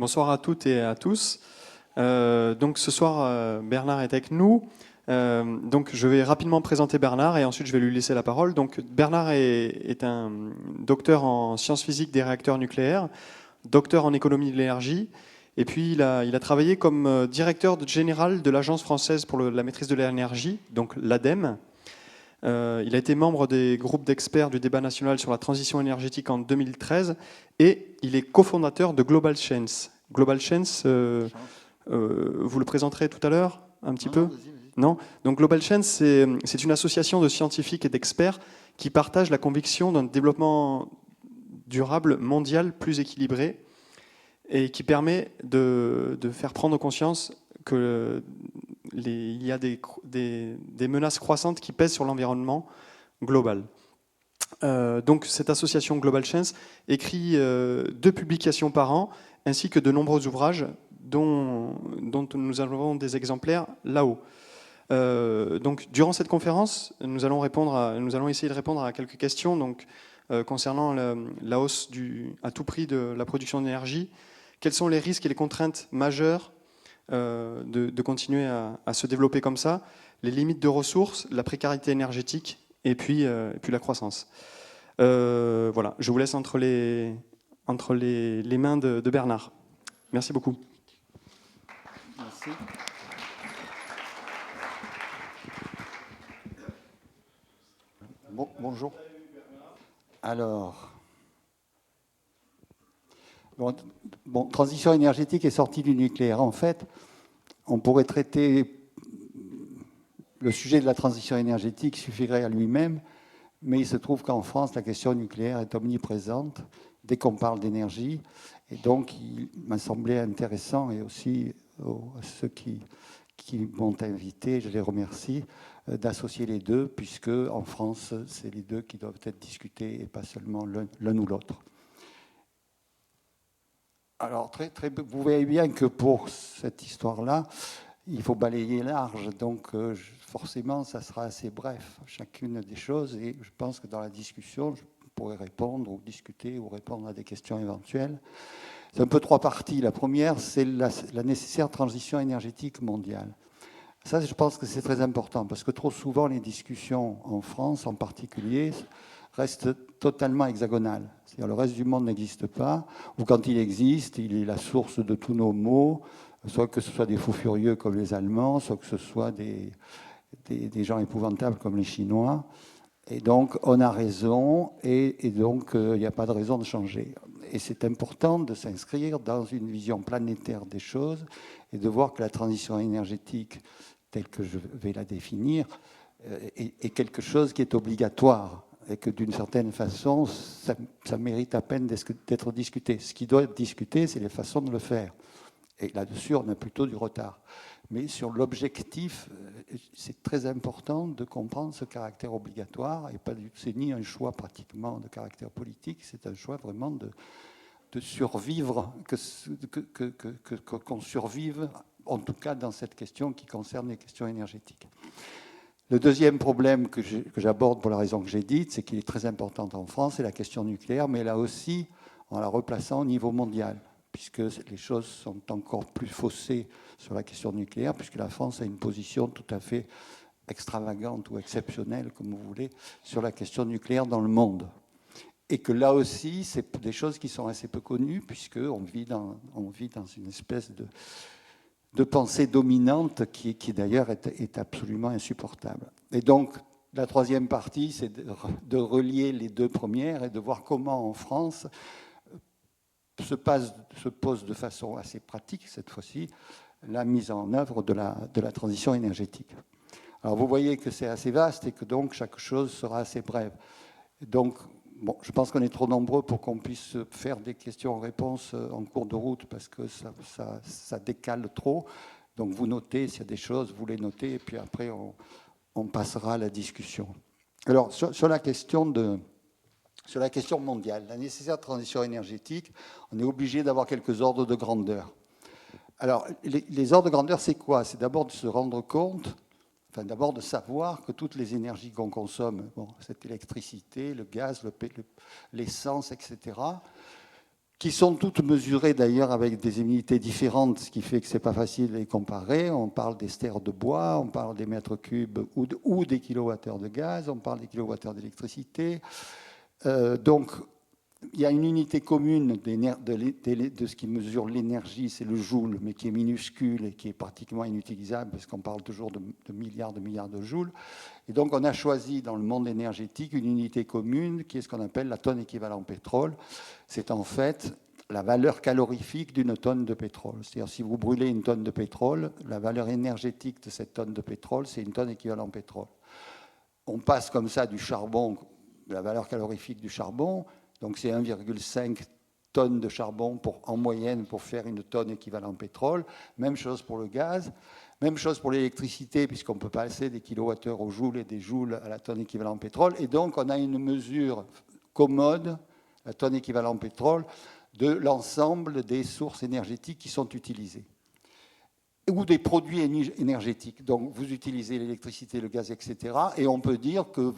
Bonsoir à toutes et à tous. Donc ce soir, Bernard est avec nous. Donc je vais rapidement présenter Bernard et ensuite je vais lui laisser la parole. Donc Bernard est un docteur en sciences physiques des réacteurs nucléaires, docteur en économie de l'énergie, et puis il a travaillé comme directeur général de l'Agence française pour la maîtrise de l'énergie, donc l'ADEME. Il a été membre des groupes d'experts du débat national sur la transition énergétique en 2013 et il est cofondateur de Global Chance. Global Chance, vous le présenterez tout à l'heure un petit peu ? Non. Donc Global Chance, c'est une association de scientifiques et d'experts qui partagent la conviction d'un développement durable mondial plus équilibré et qui permet de faire prendre conscience que il y a des menaces croissantes qui pèsent sur l'environnement global. Donc cette association Global Chance écrit 2 publications par an, ainsi que de nombreux ouvrages dont nous avons des exemplaires là-haut. Donc durant cette conférence, nous allons essayer de répondre à quelques questions donc, concernant la hausse à tout prix de la production d'énergie. Quels sont les risques et les contraintes majeures de continuer à se développer comme ça, les limites de ressources, la précarité énergétique et puis la croissance. Voilà, je vous laisse entre les mains de Bernard. Merci beaucoup. Merci. Bonjour. Alors, transition énergétique et sortie du nucléaire. En fait, on pourrait traiter le sujet de la transition énergétique suffirait à lui-même, mais il se trouve qu'en France, la question nucléaire est omniprésente dès qu'on parle d'énergie. Et donc, il m'a semblé intéressant, et aussi à ceux qui m'ont invité, je les remercie, d'associer les deux, puisque en France, c'est les deux qui doivent être discutés et pas seulement l'un ou l'autre. Alors, vous voyez bien que pour cette histoire-là, il faut balayer large, donc forcément, ça sera assez bref, chacune des choses, et je pense que dans la discussion, je pourrais répondre ou discuter ou répondre à des questions éventuelles. C'est un peu 3 parties. La première, c'est la nécessaire transition énergétique mondiale. Ça, je pense que c'est très important, parce que trop souvent, les discussions en France, en particulier, restent totalement hexagonales. C'est-à-dire le reste du monde n'existe pas, ou quand il existe, il est la source de tous nos maux, soit que ce soit des fous furieux comme les Allemands, soit que ce soit des gens épouvantables comme les Chinois. Et donc, on a raison, et donc, il n'y a pas de raison de changer. Et c'est important de s'inscrire dans une vision planétaire des choses et de voir que la transition énergétique, telle que je vais la définir, est quelque chose qui est obligatoire et que d'une certaine façon, ça mérite à peine d'être discuté. Ce qui doit être discuté, c'est les façons de le faire. Et là-dessus, on a plutôt du retard. Mais sur l'objectif, c'est très important de comprendre ce caractère obligatoire. Et c'est ni un choix pratiquement de caractère politique, c'est un choix vraiment de survivre, qu'on survive, en tout cas dans cette question qui concerne les questions énergétiques. Le deuxième problème que j'aborde pour la raison que j'ai dite, c'est qu'il est très important en France, c'est la question nucléaire, mais là aussi, en la replaçant au niveau mondial, puisque les choses sont encore plus faussées sur la question nucléaire, puisque la France a une position tout à fait extravagante ou exceptionnelle, comme vous voulez, sur la question nucléaire dans le monde. Et que là aussi, c'est des choses qui sont assez peu connues, puisqu'on vit dans une espèce de pensée dominante qui d'ailleurs est absolument insupportable. Et donc, la troisième partie, c'est de relier les 2 premières et de voir comment en France se pose de façon assez pratique, cette fois-ci, la mise en œuvre de la transition énergétique. Alors, vous voyez que c'est assez vaste et que donc chaque chose sera assez brève. Donc, bon, je pense qu'on est trop nombreux pour qu'on puisse faire des questions-réponses en cours de route parce que ça décale trop. Donc, vous notez, s'il y a des choses, vous les notez et puis après, on passera à la discussion. Alors, sur la question mondiale, la nécessaire transition énergétique, on est obligé d'avoir quelques ordres de grandeur. Alors, les ordres de grandeur, c'est quoi? C'est d'abord de se rendre compte, enfin d'abord de savoir que toutes les énergies qu'on consomme, cette électricité, le gaz, l'essence, etc., qui sont toutes mesurées d'ailleurs avec des unités différentes, ce qui fait que ce n'est pas facile de les comparer. On parle des stères de bois, on parle des mètres cubes ou des kilowattheures de gaz, on parle des kilowattheures d'électricité. Donc, il y a une unité commune de ce qui mesure l'énergie, c'est le joule, mais qui est minuscule et qui est pratiquement inutilisable, parce qu'on parle toujours de milliards de joules. Et donc, on a choisi dans le monde énergétique une unité commune qui est ce qu'on appelle la tonne équivalent pétrole. C'est en fait la valeur calorifique d'une tonne de pétrole. C'est-à-dire, si vous brûlez une tonne de pétrole, la valeur énergétique de cette tonne de pétrole, c'est une tonne équivalent pétrole. On passe comme ça du charbon, la valeur calorifique du charbon, donc c'est 1,5 tonnes de charbon en moyenne pour faire une tonne équivalent pétrole. Même chose pour le gaz. Même chose pour l'électricité, puisqu'on peut passer des kilowattheures au joule et des joules à la tonne équivalent pétrole. Et donc, on a une mesure commode, la tonne équivalent pétrole, de l'ensemble des sources énergétiques qui sont utilisées. Ou des produits énergétiques. Donc, vous utilisez l'électricité, le gaz, etc. Et on peut dire que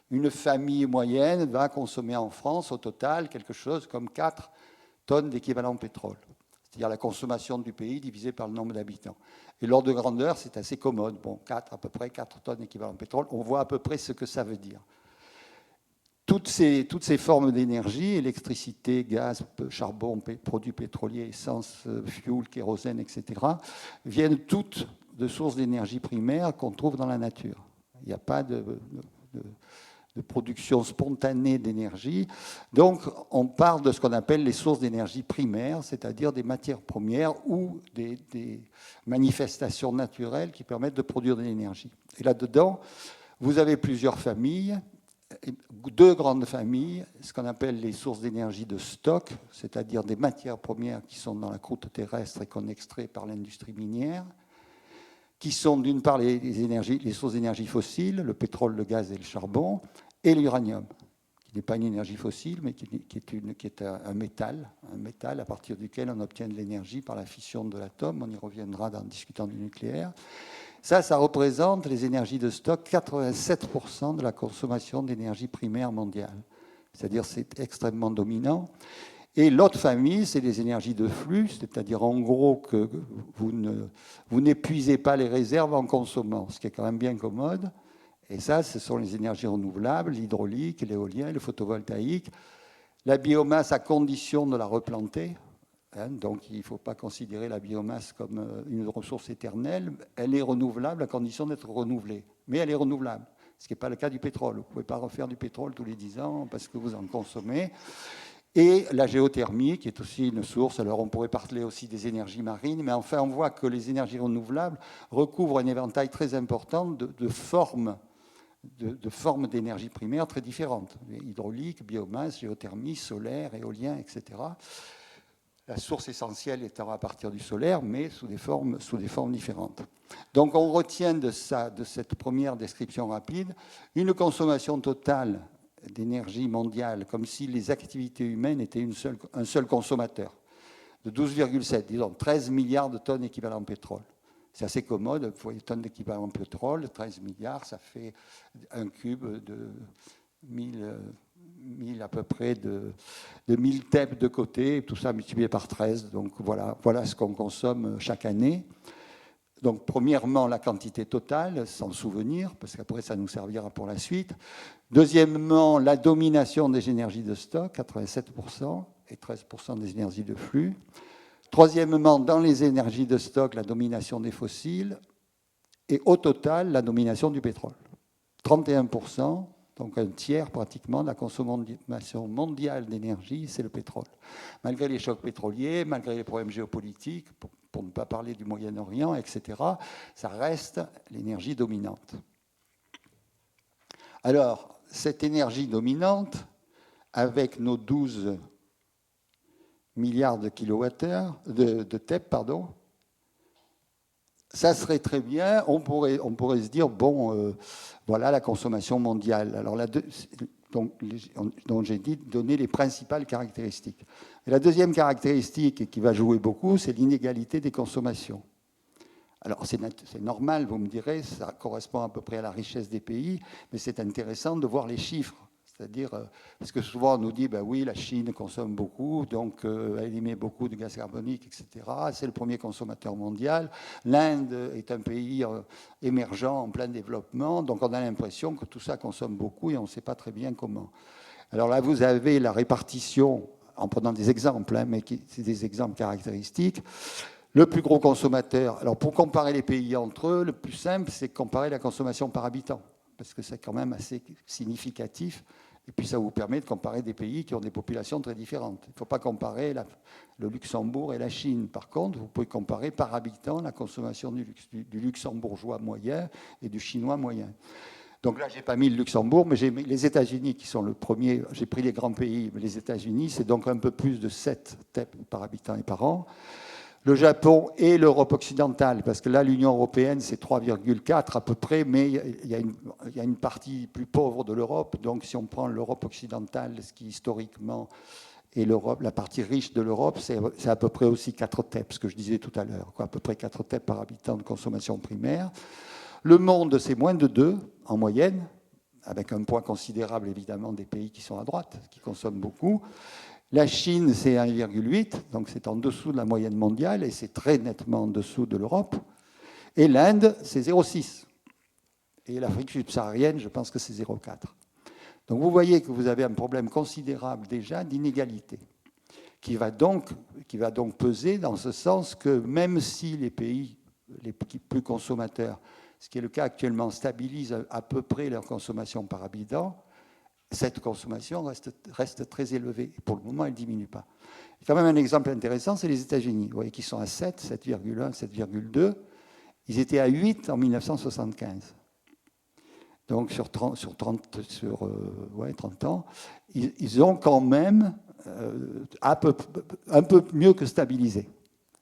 une famille moyenne va consommer en France, au total, quelque chose comme 4 tonnes d'équivalent pétrole. C'est-à-dire la consommation du pays divisée par le nombre d'habitants. Et l'ordre de grandeur, c'est assez commode. Bon, à peu près 4 tonnes d'équivalent pétrole. On voit à peu près ce que ça veut dire. Toutes ces formes d'énergie, électricité, gaz, charbon, produits pétroliers, essence, fuel, kérosène, etc., viennent toutes de sources d'énergie primaires qu'on trouve dans la nature. Il n'y a pas de production spontanée d'énergie. Donc, on parle de ce qu'on appelle les sources d'énergie primaires, c'est-à-dire des matières premières ou des manifestations naturelles qui permettent de produire de l'énergie. Et là-dedans, vous avez plusieurs familles, 2 grandes familles, ce qu'on appelle les sources d'énergie de stock, c'est-à-dire des matières premières qui sont dans la croûte terrestre et qu'on extrait par l'industrie minière, qui sont d'une part les sources d'énergie fossiles, le pétrole, le gaz et le charbon, et l'uranium, qui n'est pas une énergie fossile, mais qui est un métal à partir duquel on obtient de l'énergie par la fission de l'atome. On y reviendra en discutant du nucléaire. Ça représente les énergies de stock, 87% de la consommation d'énergie primaire mondiale. C'est-à-dire c'est extrêmement dominant. Et l'autre famille, c'est les énergies de flux, c'est-à-dire en gros que vous n'épuisez pas les réserves en consommant, ce qui est quand même bien commode. Et ça, ce sont les énergies renouvelables, l'hydraulique, l'éolien, le photovoltaïque, la biomasse à condition de la replanter. Donc, il ne faut pas considérer la biomasse comme une ressource éternelle. Elle est renouvelable à condition d'être renouvelée. Mais elle est renouvelable, ce qui n'est pas le cas du pétrole. Vous ne pouvez pas refaire du pétrole tous les 10 ans parce que vous en consommez. Et la géothermie, qui est aussi une source. Alors, on pourrait parler aussi des énergies marines, mais enfin, on voit que les énergies renouvelables recouvrent un éventail très important de formes d'énergie primaire très différentes. Hydraulique, biomasse, géothermie, solaire, éolien, etc. La source essentielle étant à partir du solaire, mais sous des formes différentes. Donc on retient de cette première description rapide une consommation totale d'énergie mondiale, comme si les activités humaines étaient un seul consommateur, de 12,7, disons 13 milliards de tonnes équivalent pétrole. C'est assez commode, vous voyez, tonnes d'équivalent pétrole, 13 milliards, ça fait un cube de 1000 à peu près de 1000 TEP de côté, tout ça multiplié par 13. Donc voilà ce qu'on consomme chaque année. Donc premièrement, la quantité totale, sans souvenir, parce qu'après ça nous servira pour la suite. Deuxièmement, la domination des énergies de stock, 87%, et 13% des énergies de flux. Troisièmement, dans les énergies de stock, la domination des fossiles. Et au total, la domination du pétrole. 31%. Donc un tiers pratiquement de la consommation mondiale d'énergie, c'est le pétrole. Malgré les chocs pétroliers, malgré les problèmes géopolitiques, pour ne pas parler du Moyen-Orient, etc., ça reste l'énergie dominante. Alors, cette énergie dominante, avec nos 12 milliards de kilowattheures, de TEP, pardon, ça serait très bien, on pourrait se dire, bon, voilà la consommation mondiale. Alors donc j'ai dit donner les principales caractéristiques. Et la deuxième caractéristique qui va jouer beaucoup, c'est l'inégalité des consommations. Alors c'est normal, vous me direz, ça correspond à peu près à la richesse des pays, mais c'est intéressant de voir les chiffres. C'est-à-dire, parce que souvent on nous dit, ben oui, la Chine consomme beaucoup, donc elle émet beaucoup de gaz carbonique, etc. C'est le premier consommateur mondial. L'Inde est un pays émergent, en plein développement, donc on a l'impression que tout ça consomme beaucoup et on ne sait pas très bien comment. Alors là, vous avez la répartition, en prenant des exemples, hein, mais c'est des exemples caractéristiques. Le plus gros consommateur, alors pour comparer les pays entre eux, le plus simple, c'est de comparer la consommation par habitant, parce que c'est quand même assez significatif, et puis ça vous permet de comparer des pays qui ont des populations très différentes. Il ne faut pas comparer le Luxembourg et la Chine. Par contre, vous pouvez comparer par habitant la consommation du luxembourgeois moyen et du chinois moyen. Donc là, je n'ai pas mis le Luxembourg, mais j'ai mis les États-Unis qui sont le premier. J'ai pris les grands pays, mais les États-Unis, c'est donc un peu plus de 7 TEP par habitant et par an. Le Japon et l'Europe occidentale, parce que là, l'Union européenne, c'est 3,4 à peu près, mais il y a une partie plus pauvre de l'Europe. Donc, si on prend l'Europe occidentale, ce qui historiquement est l'Europe, la partie riche de l'Europe, c'est à peu près aussi 4 TEP, ce que je disais tout à l'heure, à peu près 4 TEP par habitant de consommation primaire. Le monde, c'est moins de 2 en moyenne, avec un poids considérable, évidemment, des pays qui sont à droite, qui consomment beaucoup. La Chine, c'est 1,8, donc c'est en dessous de la moyenne mondiale et c'est très nettement en dessous de l'Europe. Et l'Inde, c'est 0,6. Et l'Afrique subsaharienne, je pense que c'est 0,4. Donc vous voyez que vous avez un problème considérable déjà d'inégalité qui va donc peser dans ce sens que même si les pays les plus consommateurs, ce qui est le cas actuellement, stabilisent à peu près leur consommation par habitant, cette consommation reste très élevée. Pour le moment, elle ne diminue pas. Il y a quand même un exemple intéressant, c'est les États-Unis. Vous voyez qu'ils sont à 7, 7,1, 7,2. Ils étaient à 8 en 1975. Donc sur 30 ans, ils ont quand même un peu mieux que stabilisé.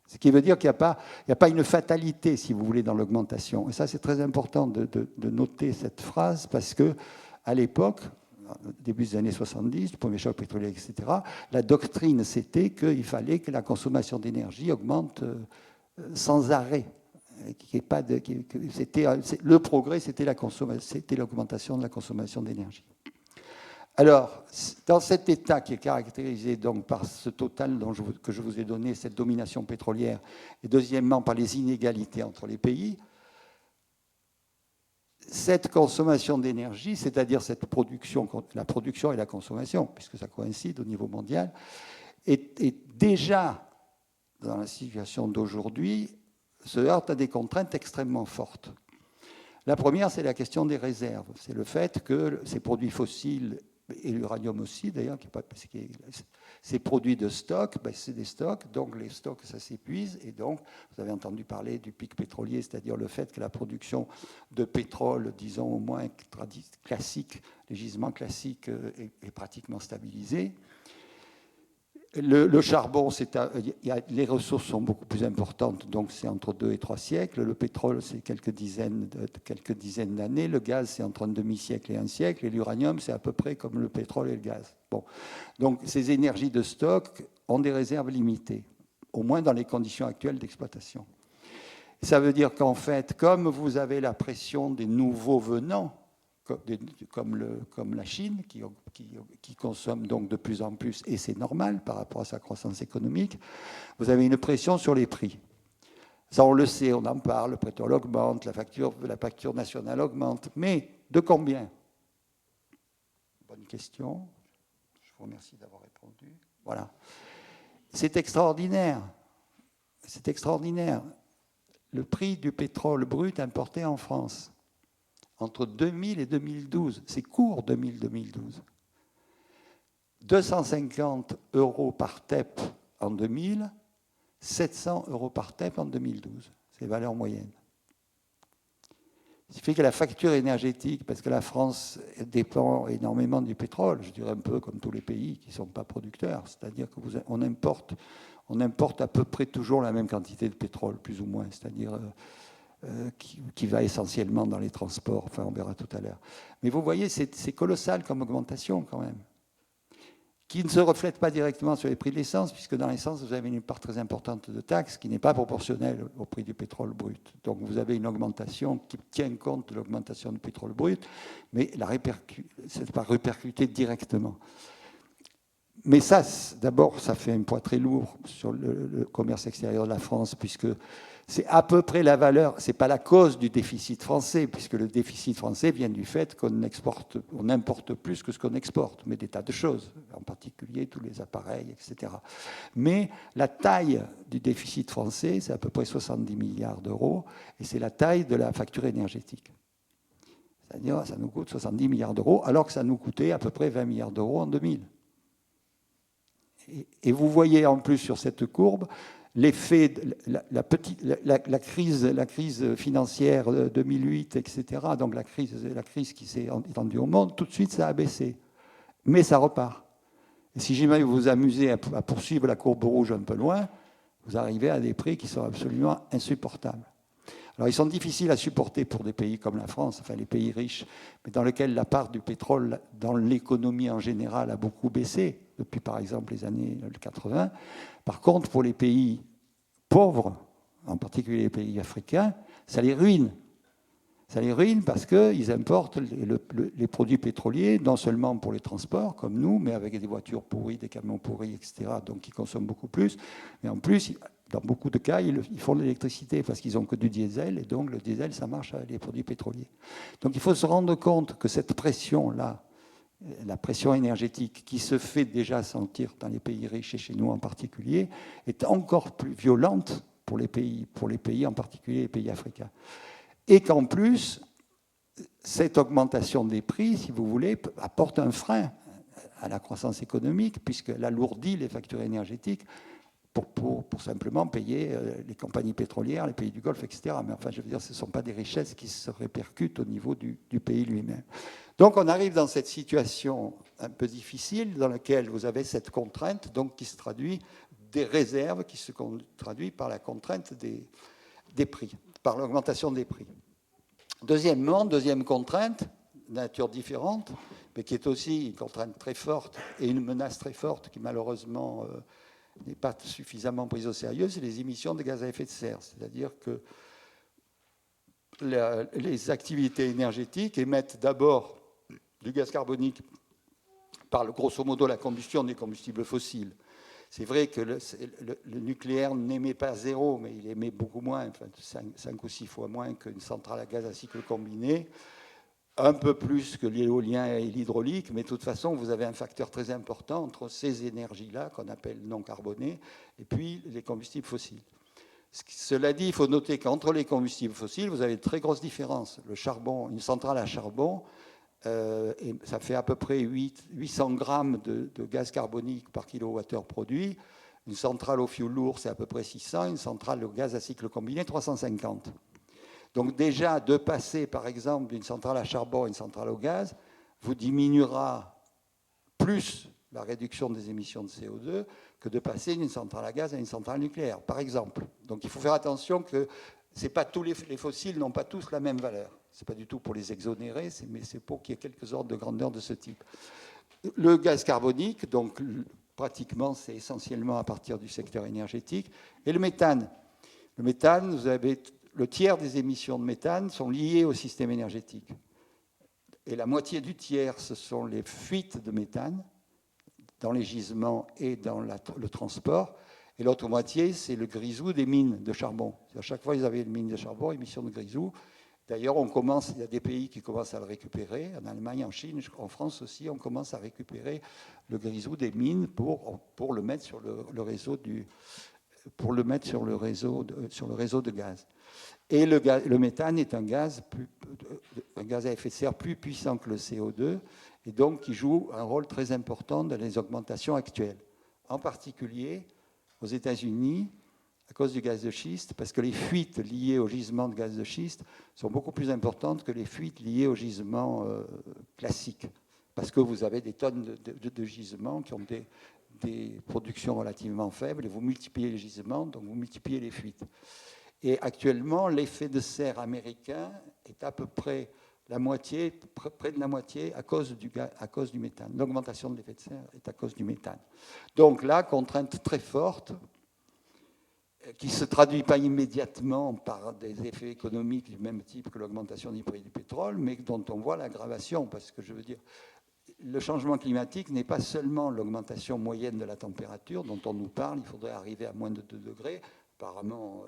Ce qui veut dire qu'il n'y a pas une fatalité, si vous voulez, dans l'augmentation. Et ça, c'est très important de noter cette phrase parce que à l'époque, début des années 70, le premier choc pétrolier, etc., la doctrine, c'était qu'il fallait que la consommation d'énergie augmente sans arrêt. Le progrès, c'était l'augmentation de la consommation d'énergie. Alors, dans cet état qui est caractérisé donc par ce total que je vous ai donné, cette domination pétrolière, et deuxièmement par les inégalités entre les pays, cette consommation d'énergie, c'est-à-dire cette production, la production et la consommation, puisque ça coïncide au niveau mondial, est déjà, dans la situation d'aujourd'hui, se heurte à des contraintes extrêmement fortes. La première, c'est la question des réserves. C'est le fait que ces produits fossiles, et l'uranium aussi d'ailleurs, ces produits de stock, c'est des stocks, donc les stocks, ça s'épuise, et donc vous avez entendu parler du pic pétrolier, c'est-à-dire le fait que la production de pétrole, disons au moins classique, les gisements classiques, est pratiquement stabilisée. Le charbon, les ressources sont beaucoup plus importantes, donc c'est entre 2 et 3 siècles. Le pétrole, c'est quelques dizaines d'années. Le gaz, c'est entre un demi-siècle et un siècle. Et l'uranium, c'est à peu près comme le pétrole et le gaz. Bon. Donc ces énergies de stock ont des réserves limitées, au moins dans les conditions actuelles d'exploitation. Ça veut dire qu'en fait, comme vous avez la pression des nouveaux venants, comme la Chine, qui consomme donc de plus en plus, et c'est normal par rapport à sa croissance économique, vous avez une pression sur les prix. Ça, on le sait, on en parle, le pétrole augmente, la facture nationale augmente, mais de combien? Bonne question. Je vous remercie d'avoir répondu. Voilà. C'est extraordinaire. C'est extraordinaire. Le prix du pétrole brut importé en France, entre 2000 et 2012, c'est court 2000-2012. 250 € par TEP en 2000, 700 € par TEP en 2012. C'est les valeurs moyennes. Ce qui fait que la facture énergétique, parce que la France dépend énormément du pétrole, je dirais un peu comme tous les pays qui ne sont pas producteurs, c'est-à-dire qu'on importe à peu près toujours la même quantité de pétrole, plus ou moins, c'est-à-dire qui va essentiellement dans les transports, enfin on verra tout à l'heure. Mais vous voyez, c'est colossal comme augmentation quand même. qui ne se reflète pas directement sur les prix de l'essence, puisque dans l'essence, vous avez une part très importante de taxes qui n'est pas proportionnelle au prix du pétrole brut. Donc vous avez une augmentation qui tient compte de l'augmentation du pétrole brut, mais ce n'est pas répercuté directement. Mais ça, d'abord, ça fait un poids très lourd sur le commerce extérieur de la France, puisque c'est à peu près la valeur, ce n'est pas la cause du déficit français, puisque le déficit français vient du fait qu'on importe plus que ce qu'on exporte, mais des tas de choses, en particulier tous les appareils, etc. Mais la taille du déficit français, c'est à peu près 70 milliards d'euros, et c'est la taille de la facture énergétique. C'est-à-dire, ça nous coûte 70 milliards d'euros, alors que ça nous coûtait à peu près 20 milliards d'euros en 2000. Et vous voyez en plus sur cette courbe l'effet de la crise financière de 2008, etc. Donc la crise qui s'est étendue au monde, tout de suite ça a baissé. Mais ça repart. Et si jamais vous vous amusez à poursuivre la courbe rouge un peu loin, vous arrivez à des prix qui sont absolument insupportables. Alors ils sont difficiles à supporter pour des pays comme la France, enfin les pays riches, mais dans lesquels la part du pétrole dans l'économie en général a beaucoup baissé, depuis par exemple les années 80. Par contre, pour les pays pauvres, en particulier les pays africains, ça les ruine. Ça les ruine parce qu'ils importent les produits pétroliers, non seulement pour les transports, comme nous, mais avec des voitures pourries, des camions pourris, etc., donc qui consomment beaucoup plus. Mais en plus, dans beaucoup de cas, ils font de l'électricité parce qu'ils n'ont que du diesel, et donc le diesel, ça marche avec les produits pétroliers. Donc il faut se rendre compte que cette pression-là, la pression énergétique qui se fait déjà sentir dans les pays riches et chez nous en particulier, est encore plus violente pour les pays en particulier les pays africains. Et qu'en plus, cette augmentation des prix, si vous voulez, apporte un frein à la croissance économique, puisqu'elle alourdit les factures énergétiques pour simplement payer les compagnies pétrolières, les pays du Golfe, etc. Mais enfin, je veux dire, ce ne sont pas des richesses qui se répercutent au niveau du pays lui-même. Donc on arrive dans cette situation un peu difficile dans laquelle vous avez cette contrainte donc, qui se traduit des réserves, qui se traduit par la contrainte des prix, par l'augmentation des prix. Deuxièmement, deuxième contrainte, de nature différente, mais qui est aussi une contrainte très forte et une menace très forte qui malheureusement n'est pas suffisamment prise au sérieux, c'est les émissions de gaz à effet de serre. C'est-à-dire que les activités énergétiques émettent d'abord du gaz carbonique par, grosso modo, la combustion des combustibles fossiles. C'est vrai que le nucléaire n'émet pas zéro, mais il émet beaucoup moins, enfin 5 ou 6 fois moins qu'une centrale à gaz à cycle combiné, un peu plus que l'éolien et l'hydraulique, mais de toute façon, vous avez un facteur très important entre ces énergies-là, qu'on appelle non carbonées, et puis les combustibles fossiles. Cela dit, il faut noter qu'entre les combustibles fossiles, vous avez de très grosses différences. Le charbon, une centrale à charbon, et ça fait à peu près 800 grammes de gaz carbonique par kilowattheure produit. Une centrale au fioul lourd, c'est à peu près 600. Une centrale au gaz à cycle combiné, 350. Donc déjà, de passer, par exemple, d'une centrale à charbon à une centrale au gaz, vous diminuera plus la réduction des émissions de CO2 que de passer d'une centrale à gaz à une centrale nucléaire, par exemple. Donc il faut faire attention que c'est pas tous les fossiles n'ont pas tous la même valeur. Ce n'est pas du tout pour les exonérer, mais c'est pour qu'il y ait quelques ordres de grandeur de ce type. Le gaz carbonique, donc pratiquement, c'est essentiellement à partir du secteur énergétique. Et le méthane. Le méthane, vous avez le tiers des émissions de méthane sont liées au système énergétique. Et la moitié du tiers, ce sont les fuites de méthane dans les gisements et dans le transport. Et l'autre moitié, c'est le grisou des mines de charbon. À chaque fois, ils avaient une mine de charbon, émission de grisou. D'ailleurs, il y a des pays qui commencent à le récupérer. En Allemagne, en Chine, en France aussi, on commence à récupérer le grisou des mines pour le mettre sur le réseau sur le réseau de gaz. Et le méthane est un gaz à effet de serre plus puissant que le CO2 et donc qui joue un rôle très important dans les augmentations actuelles. En particulier aux États-Unis, à cause du gaz de schiste, parce que les fuites liées au gisement de gaz de schiste sont beaucoup plus importantes que les fuites liées au gisement classique, parce que vous avez des tonnes de gisements qui ont des productions relativement faibles, et vous multipliez les gisements, donc vous multipliez les fuites. Et actuellement, l'effet de serre américain est à peu près La moitié, près de la moitié, à cause du méthane. L'augmentation de l'effet de serre est à cause du méthane. Donc là, contrainte très forte, qui ne se traduit pas immédiatement par des effets économiques du même type que l'augmentation du prix du pétrole, mais dont on voit l'aggravation. Parce que je veux dire, le changement climatique n'est pas seulement l'augmentation moyenne de la température dont on nous parle, il faudrait arriver à moins de 2 degrés. Apparemment,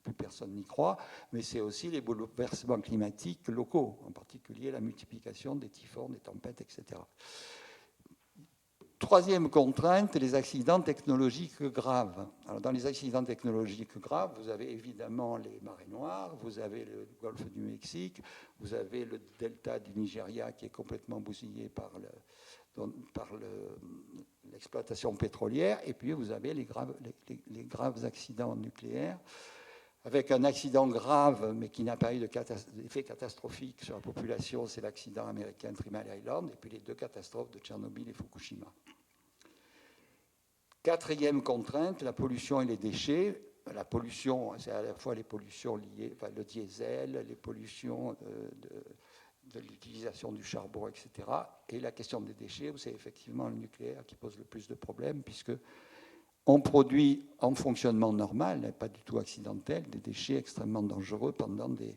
plus personne n'y croit, mais c'est aussi les bouleversements climatiques locaux, en particulier la multiplication des typhons, des tempêtes, etc. Troisième contrainte, les accidents technologiques graves. Alors, dans les accidents technologiques graves, vous avez évidemment les marées noires, vous avez le golfe du Mexique, vous avez le delta du Nigeria qui est complètement bousillé par l'exploitation pétrolière, et puis vous avez les graves accidents nucléaires, avec un accident grave, mais qui n'a pas eu d'effet catastrophique sur la population, c'est l'accident américain Three Mile Island, et puis les 2 catastrophes de Tchernobyl et Fukushima. Quatrième contrainte, la pollution et les déchets. La pollution, c'est à la fois les pollutions liées, enfin, le diesel, les pollutions de l'utilisation du charbon, etc. Et la question des déchets, c'est effectivement le nucléaire qui pose le plus de problèmes, puisque on produit en fonctionnement normal, pas du tout accidentel, des déchets extrêmement dangereux pendant des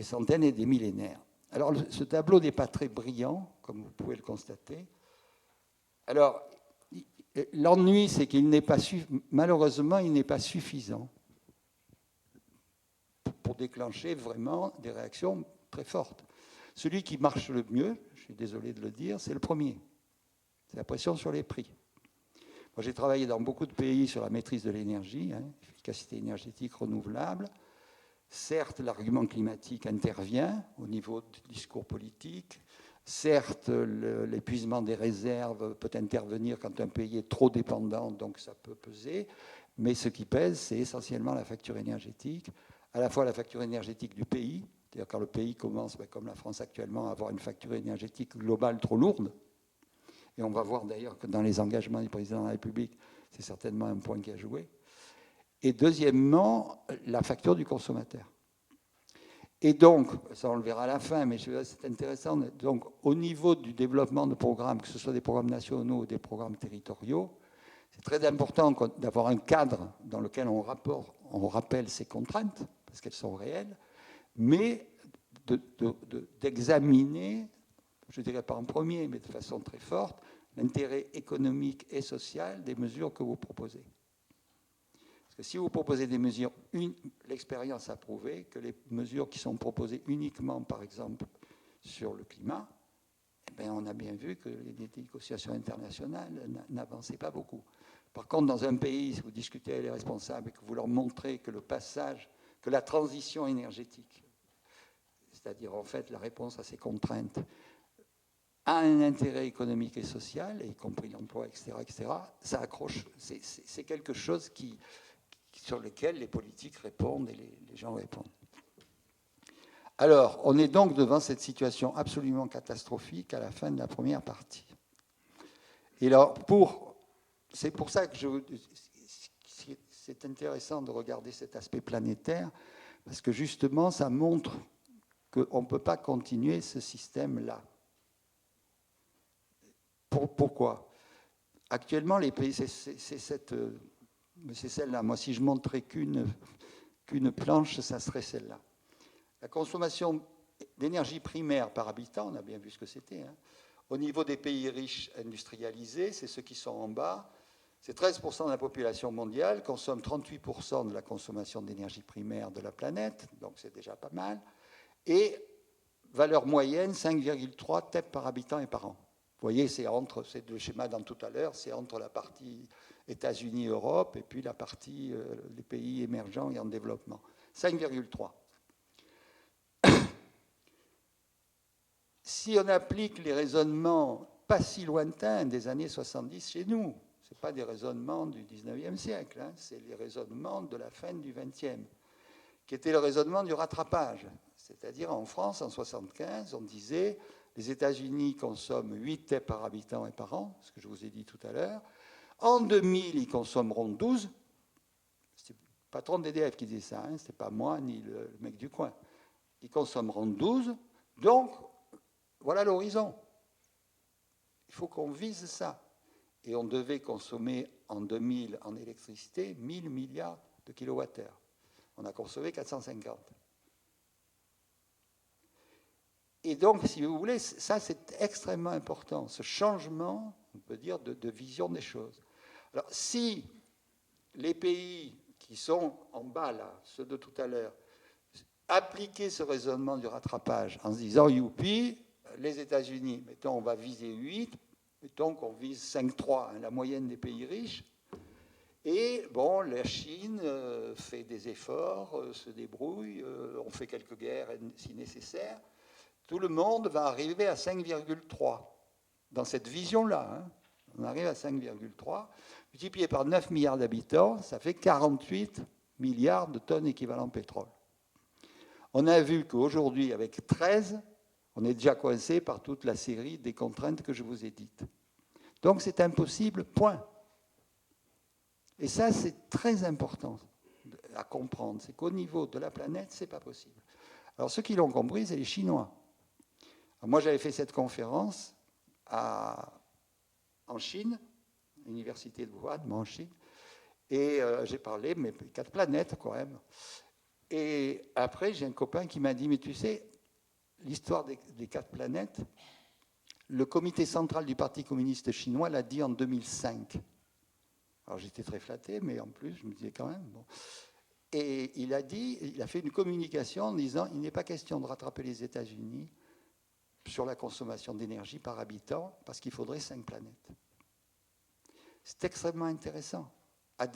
centaines et des millénaires. Alors, ce tableau n'est pas très brillant, comme vous pouvez le constater. Alors, l'ennui, c'est qu'il n'est pas malheureusement, il n'est pas suffisant pour déclencher vraiment des réactions très fortes. Celui qui marche le mieux, je suis désolé de le dire, c'est le premier. C'est la pression sur les prix. Moi, j'ai travaillé dans beaucoup de pays sur la maîtrise de l'énergie, efficacité énergétique renouvelable. Certes, l'argument climatique intervient au niveau du discours politique. Certes, l'épuisement des réserves peut intervenir quand un pays est trop dépendant, donc ça peut peser. Mais ce qui pèse, c'est essentiellement la facture énergétique, à la fois la facture énergétique du pays, c'est-à-dire quand le pays commence, comme la France actuellement, à avoir une facture énergétique globale trop lourde. Et on va voir d'ailleurs que dans les engagements du président de la République, c'est certainement un point qui a joué. Et deuxièmement, la facture du consommateur. Et donc, ça on le verra à la fin, mais c'est intéressant, donc au niveau du développement de programmes, que ce soit des programmes nationaux ou des programmes territoriaux, c'est très important d'avoir un cadre dans lequel on rappelle ces contraintes, parce qu'elles sont réelles, mais d'examiner, je ne dirais pas en premier, mais de façon très forte, l'intérêt économique et social des mesures que vous proposez. Parce que si vous proposez des mesures, l'expérience a prouvé que les mesures qui sont proposées uniquement, par exemple, sur le climat, eh bien, on a bien vu que les négociations internationales n'avançaient pas beaucoup. Par contre, dans un pays, si vous discutez avec les responsables et que vous leur montrez que le passage, que la transition énergétique, c'est-à-dire en fait la réponse à ces contraintes, a un intérêt économique et social, y compris l'emploi, etc., ça accroche. C'est quelque chose sur lequel les politiques répondent et les gens répondent. Alors, on est donc devant cette situation absolument catastrophique à la fin de la première partie. Et alors, c'est pour ça que c'est intéressant de regarder cet aspect planétaire, parce que justement, ça montre qu'on ne peut pas continuer ce système-là. Pourquoi ? Actuellement, les pays, c'est celle-là. Moi, si je montrais qu'une planche, ça serait celle-là. La consommation d'énergie primaire par habitant, on a bien vu ce que c'était. Au niveau des pays riches industrialisés, c'est ceux qui sont en bas. C'est 13% de la population mondiale consomme 38% de la consommation d'énergie primaire de la planète, donc c'est déjà pas mal. Et valeur moyenne, 5,3 TEP par habitant et par an. Vous voyez, c'est le schéma dans tout à l'heure, c'est entre la partie États-Unis, Europe, et puis la partie les pays émergents et en développement. 5,3. Si on applique les raisonnements pas si lointains des années 70 chez nous, ce n'est pas des raisonnements du 19e siècle, c'est les raisonnements de la fin du 20e, qui était le raisonnement du rattrapage. C'est-à-dire en France, en 1975, on disait les États-Unis consomment 8 TEP par habitant et par an, ce que je vous ai dit tout à l'heure. En 2000, ils consommeront 12. C'est le patron d'EDF qui disait ça, ce n'est pas moi ni le mec du coin. Ils consommeront 12. Donc, voilà l'horizon. Il faut qu'on vise ça. Et on devait consommer en 2000 en électricité 1000 milliards de kilowattheures. On a consommé 450. Et donc, si vous voulez, ça c'est extrêmement important, ce changement, on peut dire, de vision des choses. Alors, si les pays qui sont en bas, là, ceux de tout à l'heure, appliquaient ce raisonnement du rattrapage en se disant, youpi, les États-Unis, mettons, on va viser 8, mettons qu'on vise 5,3, hein, la moyenne des pays riches, et bon, la Chine fait des efforts, se débrouille, on fait quelques guerres si nécessaire. Tout le monde va arriver à 5,3. Dans cette vision-là, hein, on arrive à 5,3. Multiplié par 9 milliards d'habitants, ça fait 48 milliards de tonnes équivalent pétrole. On a vu qu'aujourd'hui, avec 13, on est déjà coincé par toute la série des contraintes que je vous ai dites. Donc c'est impossible, point. Et ça, c'est très important à comprendre. C'est qu'au niveau de la planète, ce n'est pas possible. Alors ceux qui l'ont compris, c'est les Chinois. Alors, moi, j'avais fait cette conférence en Chine, l'université de Wuhan, mais en Chine, et j'ai parlé, mais 4 planètes quand même. Et après, j'ai un copain qui m'a dit, mais tu sais, l'histoire des 4 planètes, le comité central du Parti communiste chinois l'a dit en 2005. Alors j'étais très flatté, mais en plus, je me disais quand même, bon. Et il a fait une communication en disant, il n'est pas question de rattraper les États-Unis sur la consommation d'énergie par habitant, parce qu'il faudrait 5 planètes. C'est extrêmement intéressant. À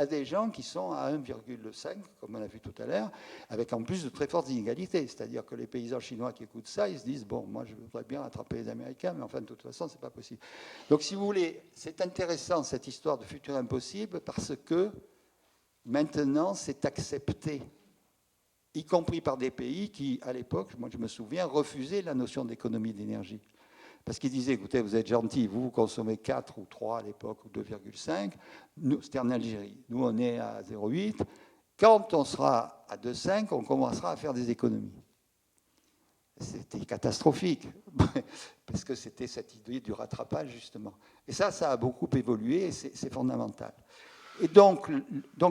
des gens qui sont à 1,5, comme on a vu tout à l'heure, avec en plus de très fortes inégalités. C'est-à-dire que les paysans chinois qui écoutent ça, ils se disent, bon, moi je voudrais bien rattraper les Américains, mais enfin de toute façon, ce n'est pas possible. Donc si vous voulez, c'est intéressant cette histoire de futur impossible, parce que maintenant c'est accepté, y compris par des pays qui, à l'époque, moi je me souviens, refusaient la notion d'économie d'énergie. Parce qu'ils disaient, écoutez, vous êtes gentils, vous consommez 4 ou 3 à l'époque, ou 2,5. Nous, c'était en Algérie. Nous, on est à 0,8. Quand on sera à 2,5, on commencera à faire des économies. C'était catastrophique, parce que c'était cette idée du rattrapage, justement. Et ça a beaucoup évolué, et c'est fondamental. Et donc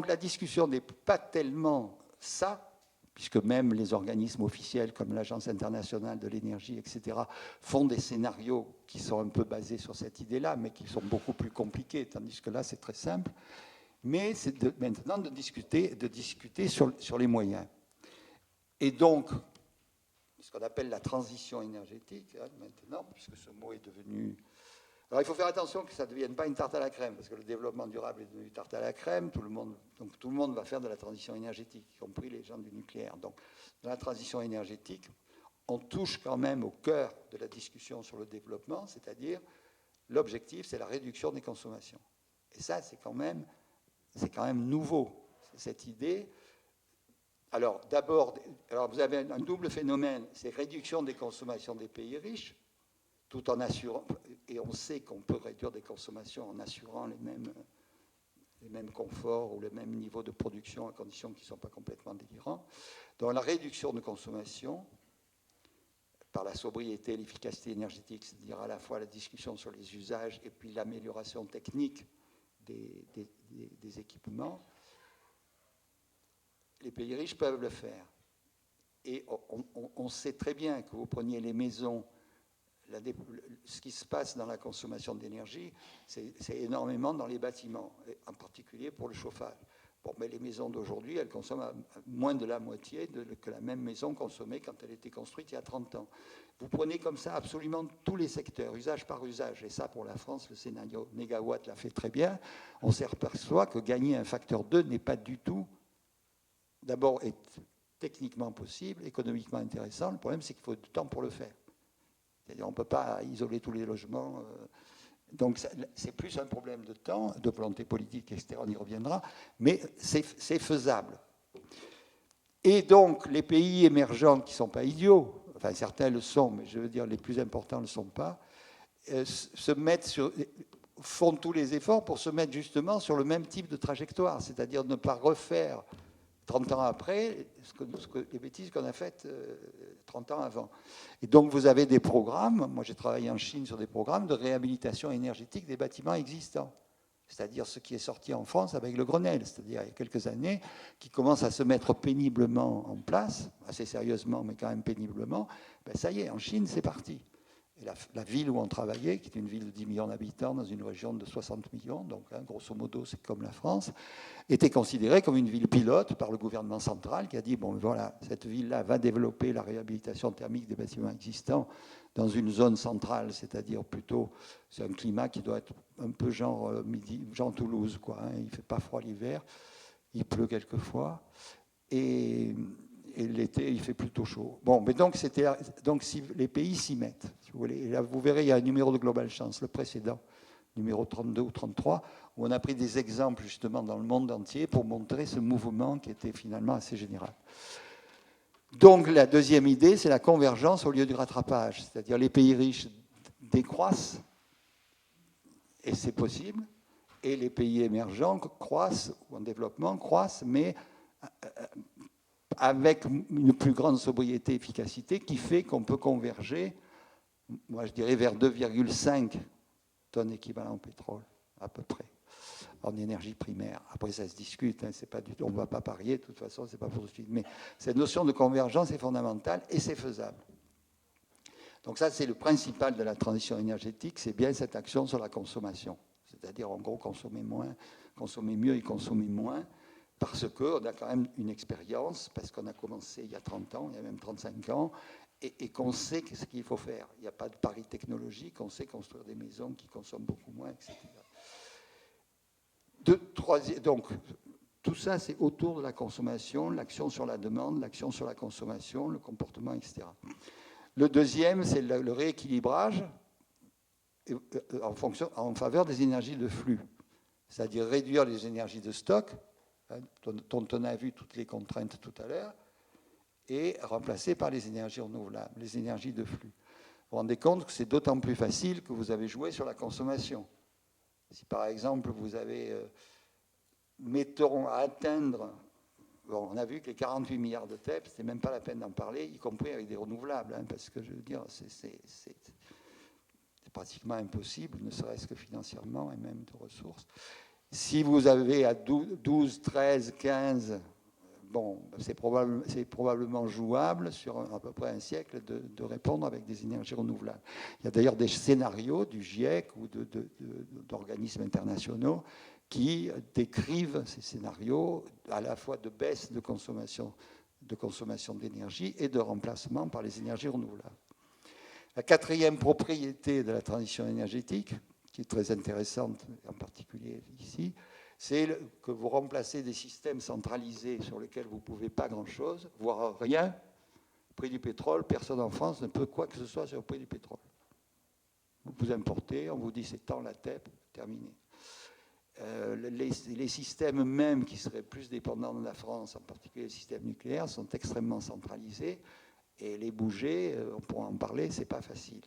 la discussion n'est pas tellement ça, puisque même les organismes officiels comme l'Agence internationale de l'énergie, etc., font des scénarios qui sont un peu basés sur cette idée-là, mais qui sont beaucoup plus compliqués, tandis que là, c'est très simple. Mais c'est maintenant de discuter sur les moyens. Et donc, ce qu'on appelle la transition énergétique, hein, maintenant, puisque ce mot est devenu... Alors, il faut faire attention que ça ne devienne pas une tarte à la crème, parce que le développement durable est devenu une tarte à la crème. Tout le monde va faire de la transition énergétique, y compris les gens du nucléaire. Donc, dans la transition énergétique, on touche quand même au cœur de la discussion sur le développement, c'est-à-dire l'objectif, c'est la réduction des consommations. Et ça, c'est quand même nouveau, cette idée. Alors, d'abord, vous avez un double phénomène, c'est réduction des consommations des pays riches, tout en assurant, et on sait qu'on peut réduire des consommations en assurant les mêmes conforts ou le même niveau de production à condition qu'ils ne sont pas complètement délirants. Donc la réduction de consommation par la sobriété et l'efficacité énergétique, c'est-à-dire à la fois la discussion sur les usages et puis l'amélioration technique des équipements, les pays riches peuvent le faire. Et on sait très bien que vous preniez les maisons, ce qui se passe dans la consommation d'énergie, c'est énormément dans les bâtiments, en particulier pour le chauffage. Bon, mais les maisons d'aujourd'hui, elles consomment moins de la moitié que la même maison consommée quand elle était construite il y a 30 ans. Vous prenez comme ça absolument tous les secteurs, usage par usage, et ça pour la France, le scénario Négawatt l'a fait très bien. On s'aperçoit que gagner un facteur 2 n'est pas du tout, d'abord, est techniquement possible, économiquement intéressant. Le problème, c'est qu'il faut du temps pour le faire. C'est-à-dire on ne peut pas isoler tous les logements. Donc c'est plus un problème de temps, de volonté politique, etc. On y reviendra, mais c'est faisable. Et donc les pays émergents qui ne sont pas idiots, enfin certains le sont, mais je veux dire les plus importants ne le sont pas, font tous les efforts pour se mettre justement sur le même type de trajectoire, c'est-à-dire ne pas refaire 30 ans après les bêtises qu'on a faites 30 ans avant. Et donc vous avez des programmes, moi j'ai travaillé en Chine sur des programmes de réhabilitation énergétique des bâtiments existants. C'est-à-dire ce qui est sorti en France avec le Grenelle, c'est-à-dire il y a quelques années, qui commence à se mettre péniblement en place, assez sérieusement, mais quand même péniblement. Ben ça y est, en Chine, c'est parti. Et la ville où on travaillait, qui est une ville de 10 millions d'habitants dans une région de 60 millions, donc grosso modo c'est comme la France, était considérée comme une ville pilote par le gouvernement central qui a dit, bon voilà, cette ville-là va développer la réhabilitation thermique des bâtiments existants dans une zone centrale, c'est-à-dire plutôt, c'est un climat qui doit être un peu genre Toulouse, quoi, hein, il ne fait pas froid l'hiver, il pleut quelquefois, et l'été, il fait plutôt chaud. Bon, mais donc si les pays s'y mettent, si vous voulez. Et là, vous verrez, il y a un numéro de Global Chance, le précédent, numéro 32 ou 33, où on a pris des exemples justement dans le monde entier pour montrer ce mouvement qui était finalement assez général. Donc la deuxième idée, c'est la convergence au lieu du rattrapage. C'est-à-dire les pays riches décroissent, et c'est possible, et les pays émergents croissent, ou en développement croissent, mais avec une plus grande sobriété et efficacité qui fait qu'on peut converger, moi je dirais, vers 2,5 tonnes équivalent pétrole, à peu près, en énergie primaire. Après, ça se discute, hein, c'est pas du tout, on ne va pas parier, de toute façon, c'est pas pour tout de suite. Mais cette notion de convergence est fondamentale et c'est faisable. Donc ça, c'est le principal de la transition énergétique, c'est bien cette action sur la consommation. C'est-à-dire, en gros, consommer mieux et consommer moins, parce qu'on a quand même une expérience, parce qu'on a commencé il y a 30 ans, il y a même 35 ans, et qu'on sait ce qu'il faut faire. Il n'y a pas de pari technologique, on sait construire des maisons qui consomment beaucoup moins, etc. Donc, tout ça, c'est autour de la consommation, l'action sur la demande, l'action sur la consommation, le comportement, etc. Le deuxième, c'est le rééquilibrage en faveur des énergies de flux, c'est-à-dire réduire les énergies de stock, dont on a vu toutes les contraintes tout à l'heure, et remplacer par les énergies renouvelables, les énergies de flux. Vous vous rendez compte que c'est d'autant plus facile que vous avez joué sur la consommation. Si par exemple vous avez, mettons, à atteindre, bon, on a vu que les 48 milliards de TEP, c'est même pas la peine d'en parler, y compris avec des renouvelables, hein, parce que je veux dire, c'est pratiquement impossible, ne serait-ce que financièrement et même de ressources. Si vous avez à 12, 13, 15, bon, c'est probablement jouable sur à peu près un siècle de répondre avec des énergies renouvelables. Il y a d'ailleurs des scénarios du GIEC ou d'organismes internationaux qui décrivent ces scénarios à la fois de baisse de consommation d'énergie et de remplacement par les énergies renouvelables. La quatrième propriété de la transition énergétique, qui est très intéressante, en particulier ici, c'est que vous remplacez des systèmes centralisés sur lesquels vous ne pouvez pas grand-chose, voire rien. Prix du pétrole, personne en France ne peut quoi que ce soit sur le prix du pétrole. Vous importez, on vous dit c'est tant la TEP, terminé. Les systèmes même qui seraient plus dépendants de la France, en particulier les systèmes nucléaires, sont extrêmement centralisés. Et les bouger, on pourra en parler, c'est pas facile.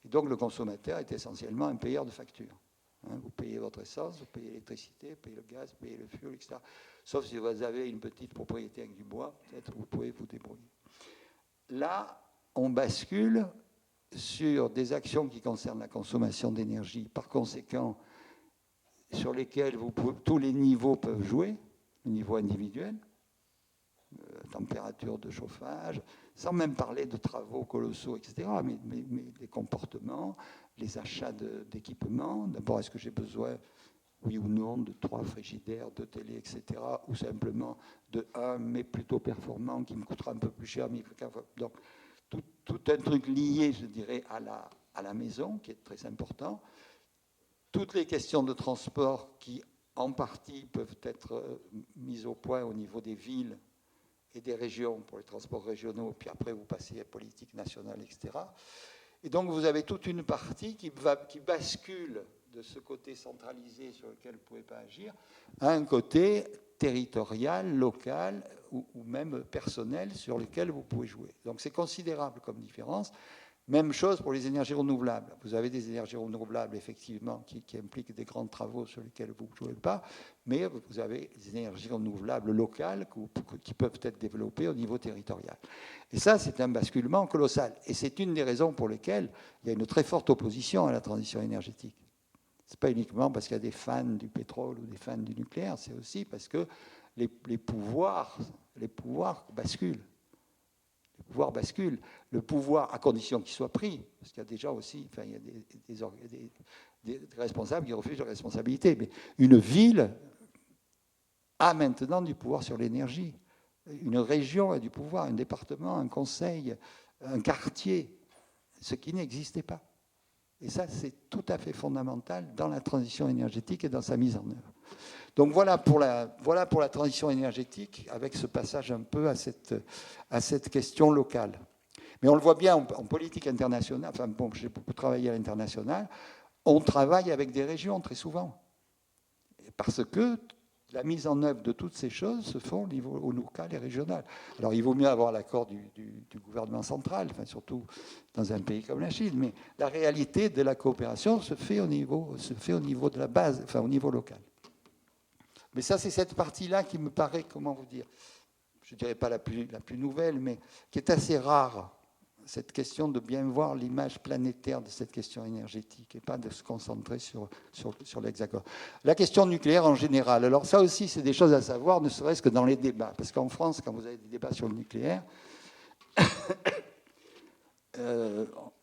Et donc le consommateur est essentiellement un payeur de factures. Vous payez votre essence, vous payez l'électricité, vous payez le gaz, vous payez le fioul, etc. Sauf si vous avez une petite propriété avec du bois, peut-être vous pouvez vous débrouiller. Là, on bascule sur des actions qui concernent la consommation d'énergie, par conséquent, sur lesquelles tous les niveaux peuvent jouer, le niveau individuel, température de chauffage, sans même parler de travaux colossaux, etc., mais des comportements, les achats d'équipements. D'abord, est-ce que j'ai besoin, oui ou non, de 3 frigidaires, 2 télé, etc., ou simplement de 1, mais plutôt performant, qui me coûtera un peu plus cher. Donc, tout un truc lié, je dirais, à la maison, qui est très important. Toutes les questions de transport qui, en partie, peuvent être mises au point au niveau des villes et des régions pour les transports régionaux, puis après vous passez à la politique nationale, etc. Et donc vous avez toute une partie qui bascule de ce côté centralisé sur lequel vous ne pouvez pas agir à un côté territorial, local ou même personnel sur lequel vous pouvez jouer. Donc c'est considérable comme différence, Même chose pour les énergies renouvelables. Vous avez des énergies renouvelables, effectivement, qui impliquent des grands travaux sur lesquels vous ne jouez pas, mais vous avez des énergies renouvelables locales qui peuvent être développées au niveau territorial. Et ça, c'est un basculement colossal. Et c'est une des raisons pour lesquelles il y a une très forte opposition à la transition énergétique. Ce n'est pas uniquement parce qu'il y a des fans du pétrole ou des fans du nucléaire, c'est aussi parce que les pouvoirs basculent. Le pouvoir bascule. Le pouvoir, à condition qu'il soit pris, parce qu'il y a déjà aussi, enfin, il y a des responsables qui refusent la responsabilité, mais une ville a maintenant du pouvoir sur l'énergie. Une région a du pouvoir, un département, un conseil, un quartier, ce qui n'existait pas. Et ça, c'est tout à fait fondamental dans la transition énergétique et dans sa mise en œuvre. Donc voilà pour la transition énergétique, avec ce passage un peu à cette question locale. Mais on le voit bien en politique internationale, enfin bon, j'ai beaucoup travaillé à l'international, on travaille avec des régions très souvent. Parce que la mise en œuvre de toutes ces choses se fait au local et régional. Alors il vaut mieux avoir l'accord du gouvernement central, enfin, surtout dans un pays comme la Chine, mais la réalité de la coopération se fait au niveau de la base, enfin au niveau local. Mais ça, c'est cette partie-là qui me paraît, comment vous dire, je ne dirais pas la plus nouvelle, mais qui est assez rare, cette question de bien voir l'image planétaire de cette question énergétique et pas de se concentrer sur l'hexagone. La question nucléaire en général, alors ça aussi, c'est des choses à savoir, ne serait-ce que dans les débats. Parce qu'en France, quand vous avez des débats sur le nucléaire,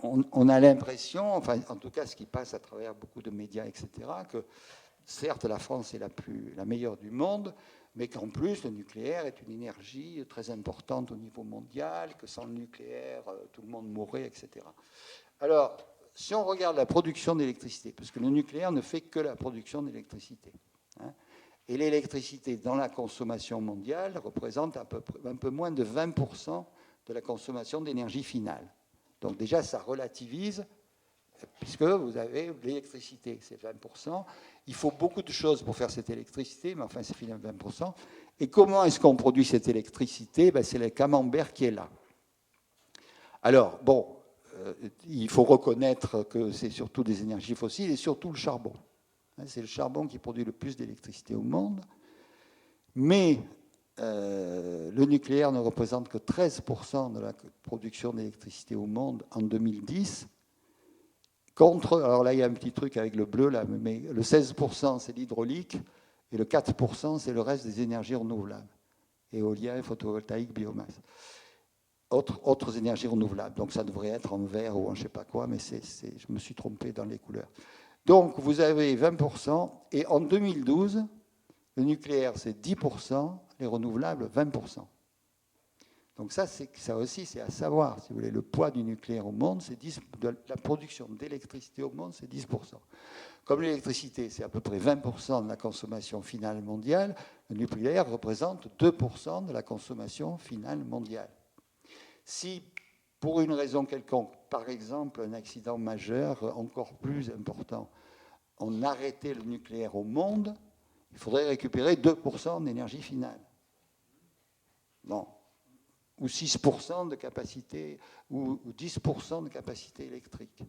on a l'impression, enfin en tout cas ce qui passe à travers beaucoup de médias, etc., que certes, la France est la meilleure du monde, mais qu'en plus, le nucléaire est une énergie très importante au niveau mondial, que sans le nucléaire, tout le monde mourrait, etc. Alors, si on regarde la production d'électricité, parce que le nucléaire ne fait que la production d'électricité, hein, et l'électricité dans la consommation mondiale représente un peu moins de 20% de la consommation d'énergie finale. Donc déjà, ça relativise, puisque vous avez l'électricité, c'est 20%. Il faut beaucoup de choses pour faire cette électricité, mais enfin, c'est finalement 20%. Et comment est-ce qu'on produit cette électricité? C'est le camembert qui est là. Alors, bon, il faut reconnaître que c'est surtout des énergies fossiles et surtout le charbon. C'est le charbon qui produit le plus d'électricité au monde. Mais le nucléaire ne représente que 13% de la production d'électricité au monde en 2010. Alors là, il y a un petit truc avec le bleu, là, mais le 16%, c'est l'hydraulique, et le 4%, c'est le reste des énergies renouvelables. Éolien, photovoltaïque, biomasse. Autres énergies renouvelables. Donc ça devrait être en vert ou en je ne sais pas quoi, mais je me suis trompé dans les couleurs. Donc vous avez 20%, et en 2012, le nucléaire, c'est 10%, les renouvelables, 20%. Donc ça aussi, c'est à savoir, si vous voulez, le poids du nucléaire au monde, c'est de la production d'électricité au monde, c'est 10%. Comme l'électricité, c'est à peu près 20% de la consommation finale mondiale, le nucléaire représente 2% de la consommation finale mondiale. Si, pour une raison quelconque, par exemple un accident majeur encore plus important, on arrêtait le nucléaire au monde, il faudrait récupérer 2% d'énergie finale. Bon. Ou 6% de capacité, ou 10% de capacité électrique.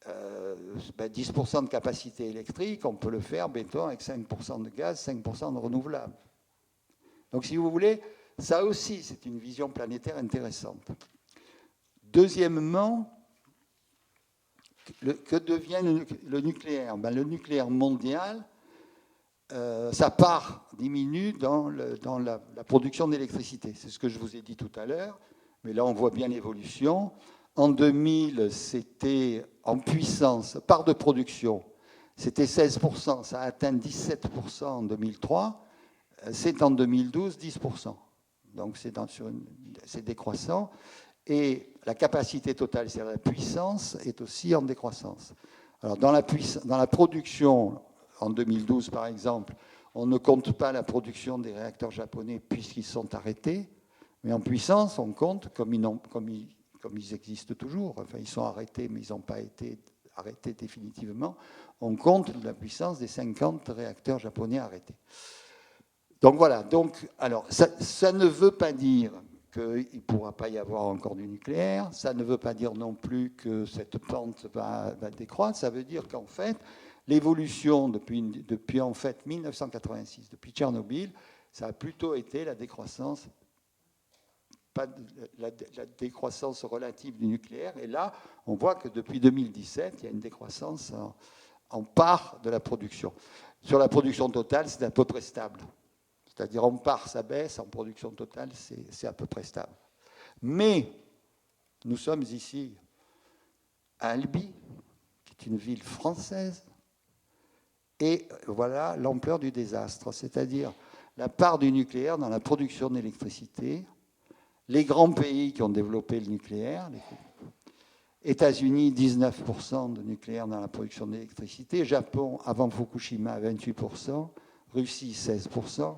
10% de capacité électrique, on peut le faire, béton, avec 5% de gaz, 5% de renouvelables. Donc, si vous voulez, ça aussi, c'est une vision planétaire intéressante. Deuxièmement, que devient le nucléaire? Le nucléaire mondial, sa part diminue dans la production d'électricité. C'est ce que je vous ai dit tout à l'heure, mais là on voit bien l'évolution. En 2000, c'était en puissance, part de production, c'était 16%, ça a atteint 17% en 2003, c'est en 2012 10%. Donc c'est décroissant. Et la capacité totale, c'est-à-dire la puissance, est aussi en décroissance. Alors dans la production, en 2012, par exemple, on ne compte pas la production des réacteurs japonais puisqu'ils sont arrêtés, mais en puissance, on compte, comme ils existent toujours, enfin ils sont arrêtés, mais ils n'ont pas été arrêtés définitivement, on compte la puissance des 50 réacteurs japonais arrêtés. Donc voilà, alors, ça ne veut pas dire qu'il ne pourra pas y avoir encore du nucléaire. Ça ne veut pas dire non plus que cette pente va décroître. Ça veut dire qu'en fait, l'évolution depuis en fait 1986, depuis Tchernobyl, ça a plutôt été la décroissance, pas la décroissance relative du nucléaire. Et là, on voit que depuis 2017, il y a une décroissance en part de la production. Sur la production totale, c'est à peu près stable. C'est-à-dire en part, ça baisse, en production totale, c'est à peu près stable. Mais nous sommes ici à Albi, qui est une ville française, et voilà l'ampleur du désastre, c'est-à-dire la part du nucléaire dans la production d'électricité. Les grands pays qui ont développé le nucléaire, les États-Unis, 19% de nucléaire dans la production d'électricité, Japon, avant Fukushima, 28%, Russie, 16%,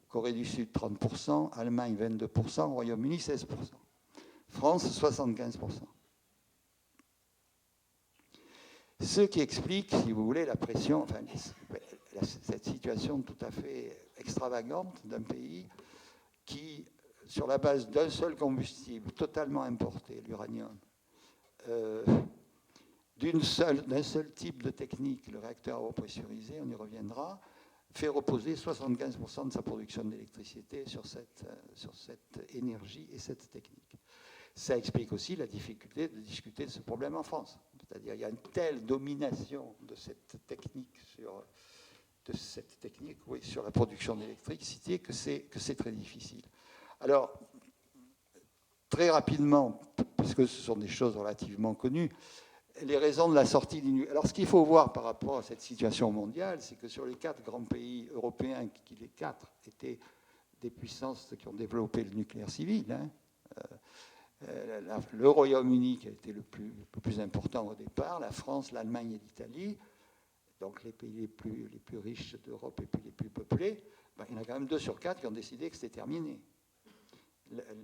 Corée du Sud, 30%, Allemagne, 22%, Royaume-Uni, 16%. France, 75%. Ce qui explique, si vous voulez, la pression, enfin, cette situation tout à fait extravagante d'un pays qui, sur la base d'un seul combustible totalement importé, l'uranium, d'un seul type de technique, le réacteur à eau pressurisé, on y reviendra, fait reposer 75% de sa production d'électricité sur cette énergie et cette technique. Ça explique aussi la difficulté de discuter de ce problème en France. C'est-à-dire qu'il y a une telle domination de cette technique sur la production d'électricité que c'est très difficile. Alors, très rapidement, puisque ce sont des choses relativement connues, les raisons de la sortie du nucléaire. Alors, ce qu'il faut voir par rapport à cette situation mondiale, c'est que sur les 4 grands pays européens, qui les 4 étaient des puissances qui ont développé le nucléaire civil, le Royaume-Uni qui a été le plus important au départ, la France, l'Allemagne et l'Italie, donc les pays les plus riches d'Europe et puis les plus peuplés, il y en a quand même 2 sur 4 qui ont décidé que c'était terminé.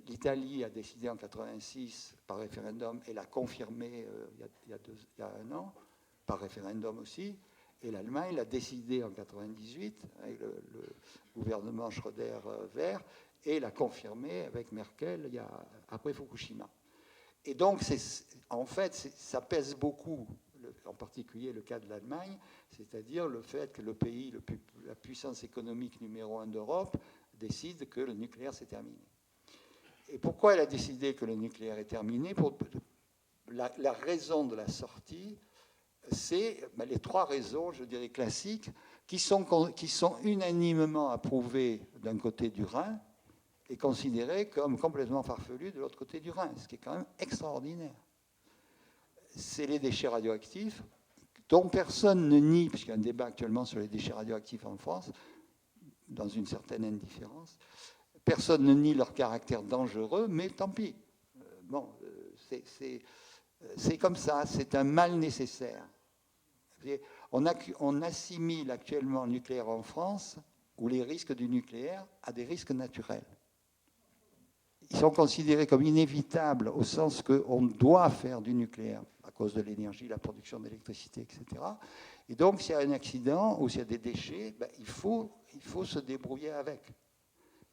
L'Italie a décidé en 86 par référendum et l'a confirmé il y a 1 an, par référendum aussi. Et l'Allemagne l'a décidé en 98 avec le gouvernement Schröder vert et l'a confirmé avec Merkel après Fukushima. Et donc, en fait, ça pèse beaucoup, en particulier le cas de l'Allemagne, c'est-à-dire le fait que le pays, la puissance économique numéro 1 d'Europe, décide que le nucléaire s'est terminé. Et pourquoi elle a décidé que le nucléaire est terminé? La raison de la sortie, c'est les 3 raisons, je dirais, classiques, qui sont unanimement approuvées d'un côté du Rhin et considérées comme complètement farfelues de l'autre côté du Rhin, ce qui est quand même extraordinaire. C'est les déchets radioactifs, dont personne ne nie, puisqu'il y a un débat actuellement sur les déchets radioactifs en France, dans une certaine indifférence. Personne ne nie leur caractère dangereux, mais tant pis. C'est comme ça, c'est un mal nécessaire. On assimile actuellement le nucléaire en France, ou les risques du nucléaire, à des risques naturels. Ils sont considérés comme inévitables au sens qu'on doit faire du nucléaire à cause de l'énergie, la production d'électricité, etc. Et donc, s'il y a un accident ou s'il y a des déchets, il faut se débrouiller avec.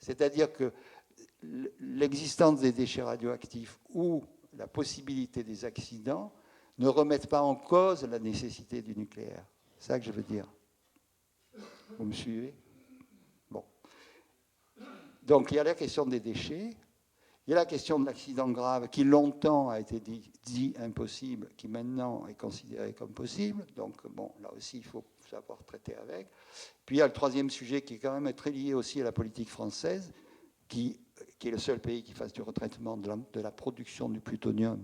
C'est-à-dire que l'existence des déchets radioactifs ou la possibilité des accidents ne remettent pas en cause la nécessité du nucléaire. C'est ça que je veux dire. Vous me suivez? Bon. Donc, il y a la question des déchets, il y a la question de l'accident grave qui longtemps a été dit impossible, qui maintenant est considéré comme possible. Donc, là aussi, il faut savoir traiter avec. Puis, il y a le 3e sujet qui est quand même très lié aussi à la politique française, qui est le seul pays qui fasse du retraitement de la production du plutonium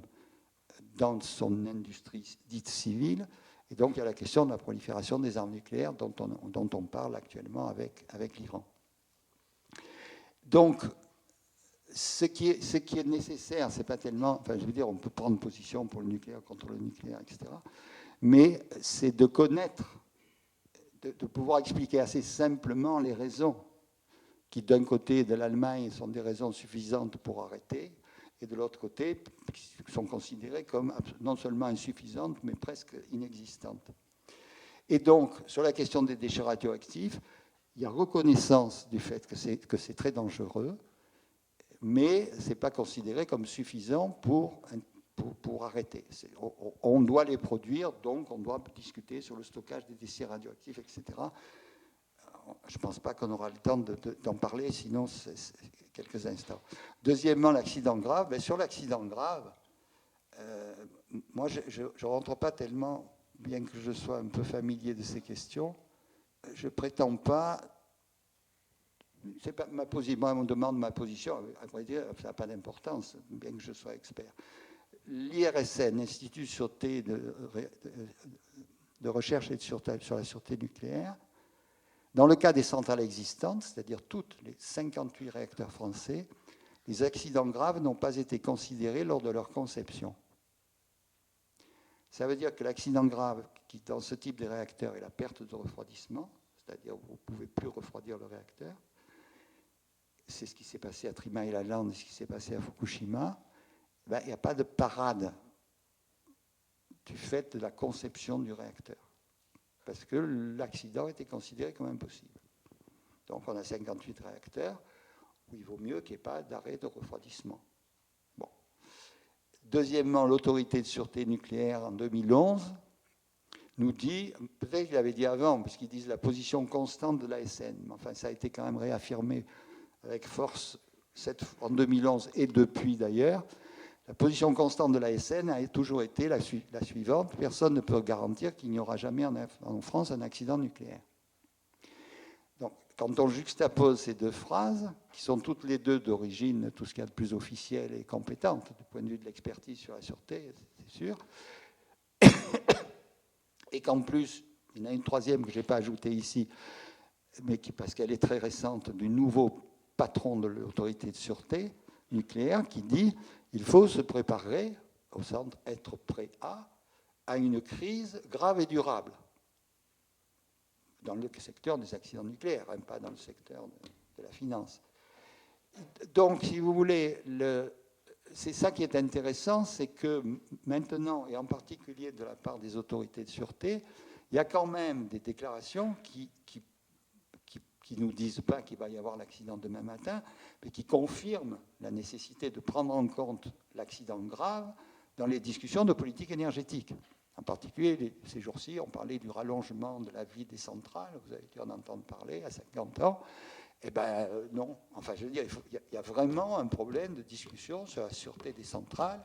dans son industrie dite civile. Et donc, il y a la question de la prolifération des armes nucléaires dont on parle actuellement avec l'Iran. Donc, ce qui est nécessaire, c'est pas tellement... Enfin, je veux dire, on peut prendre position pour le nucléaire, contre le nucléaire, etc. Mais c'est de connaître, de pouvoir expliquer assez simplement les raisons qui, d'un côté de l'Allemagne, sont des raisons suffisantes pour arrêter, et de l'autre côté, sont considérées comme non seulement insuffisantes, mais presque inexistantes. Et donc, sur la question des déchets radioactifs, il y a reconnaissance du fait que c'est très dangereux. mais ce n'est pas considéré comme suffisant pour arrêter. On doit les produire, donc on doit discuter sur le stockage des déchets radioactifs, etc. Je ne pense pas qu'on aura le temps d'en parler, sinon c'est quelques instants. Deuxièmement, l'accident grave. Mais sur l'accident grave, moi je ne rentre pas tellement, bien que je sois un peu familier de ces questions, je ne prétends pas. C'est pas ma position. Moi, on me demande ma position. À vrai dire, ça n'a pas d'importance, bien que je sois expert. L'IRSN, Institut de sûreté de recherche et de sûreté sur la sûreté nucléaire, dans le cas des centrales existantes, c'est-à-dire toutes les 58 réacteurs français, les accidents graves n'ont pas été considérés lors de leur conception. Ça veut dire que l'accident grave qui, dans ce type de réacteur, est la perte de refroidissement, c'est-à-dire vous ne pouvez plus refroidir le réacteur. C'est ce qui s'est passé à Three Mile Island et ce qui s'est passé à Fukushima. Il n'y a pas de parade du fait de la conception du réacteur, parce que l'accident était considéré comme impossible. Donc on a 58 réacteurs où il vaut mieux qu'il n'y ait pas d'arrêt de refroidissement. Bon. Deuxièmement, l'autorité de sûreté nucléaire en 2011 nous dit, peut-être qu'il l'avait dit avant, puisqu'ils disent la position constante de l'ASN, mais enfin ça a été quand même réaffirmé avec force en 2011 et depuis d'ailleurs. La position constante de l'ASN a toujours été la suivante. Personne ne peut garantir qu'il n'y aura jamais en France un accident nucléaire. Donc, quand on juxtapose ces deux phrases, qui sont toutes les deux d'origine, tout ce qu'il y a de plus officiel et compétente, du point de vue de l'expertise sur la sûreté, c'est sûr, et qu'en plus, il y en a une troisième que je n'ai pas ajoutée ici, mais parce qu'elle est très récente, du nouveau patron de l'autorité de sûreté nucléaire, qui dit il faut se préparer, au centre, être prêt à une crise grave et durable dans le secteur des accidents nucléaires, hein, pas dans le secteur de la finance. Donc, si vous voulez, c'est ça qui est intéressant, c'est que maintenant, et en particulier de la part des autorités de sûreté, il y a quand même des déclarations qui ne nous disent pas qu'il va y avoir l'accident demain matin, mais qui confirment la nécessité de prendre en compte l'accident grave dans les discussions de politique énergétique. En particulier, ces jours-ci, on parlait du rallongement de la vie des centrales, vous avez dû en entendre parler, à 50 ans. Eh bien, non. Enfin, je veux dire, il y a vraiment un problème de discussion sur la sûreté des centrales,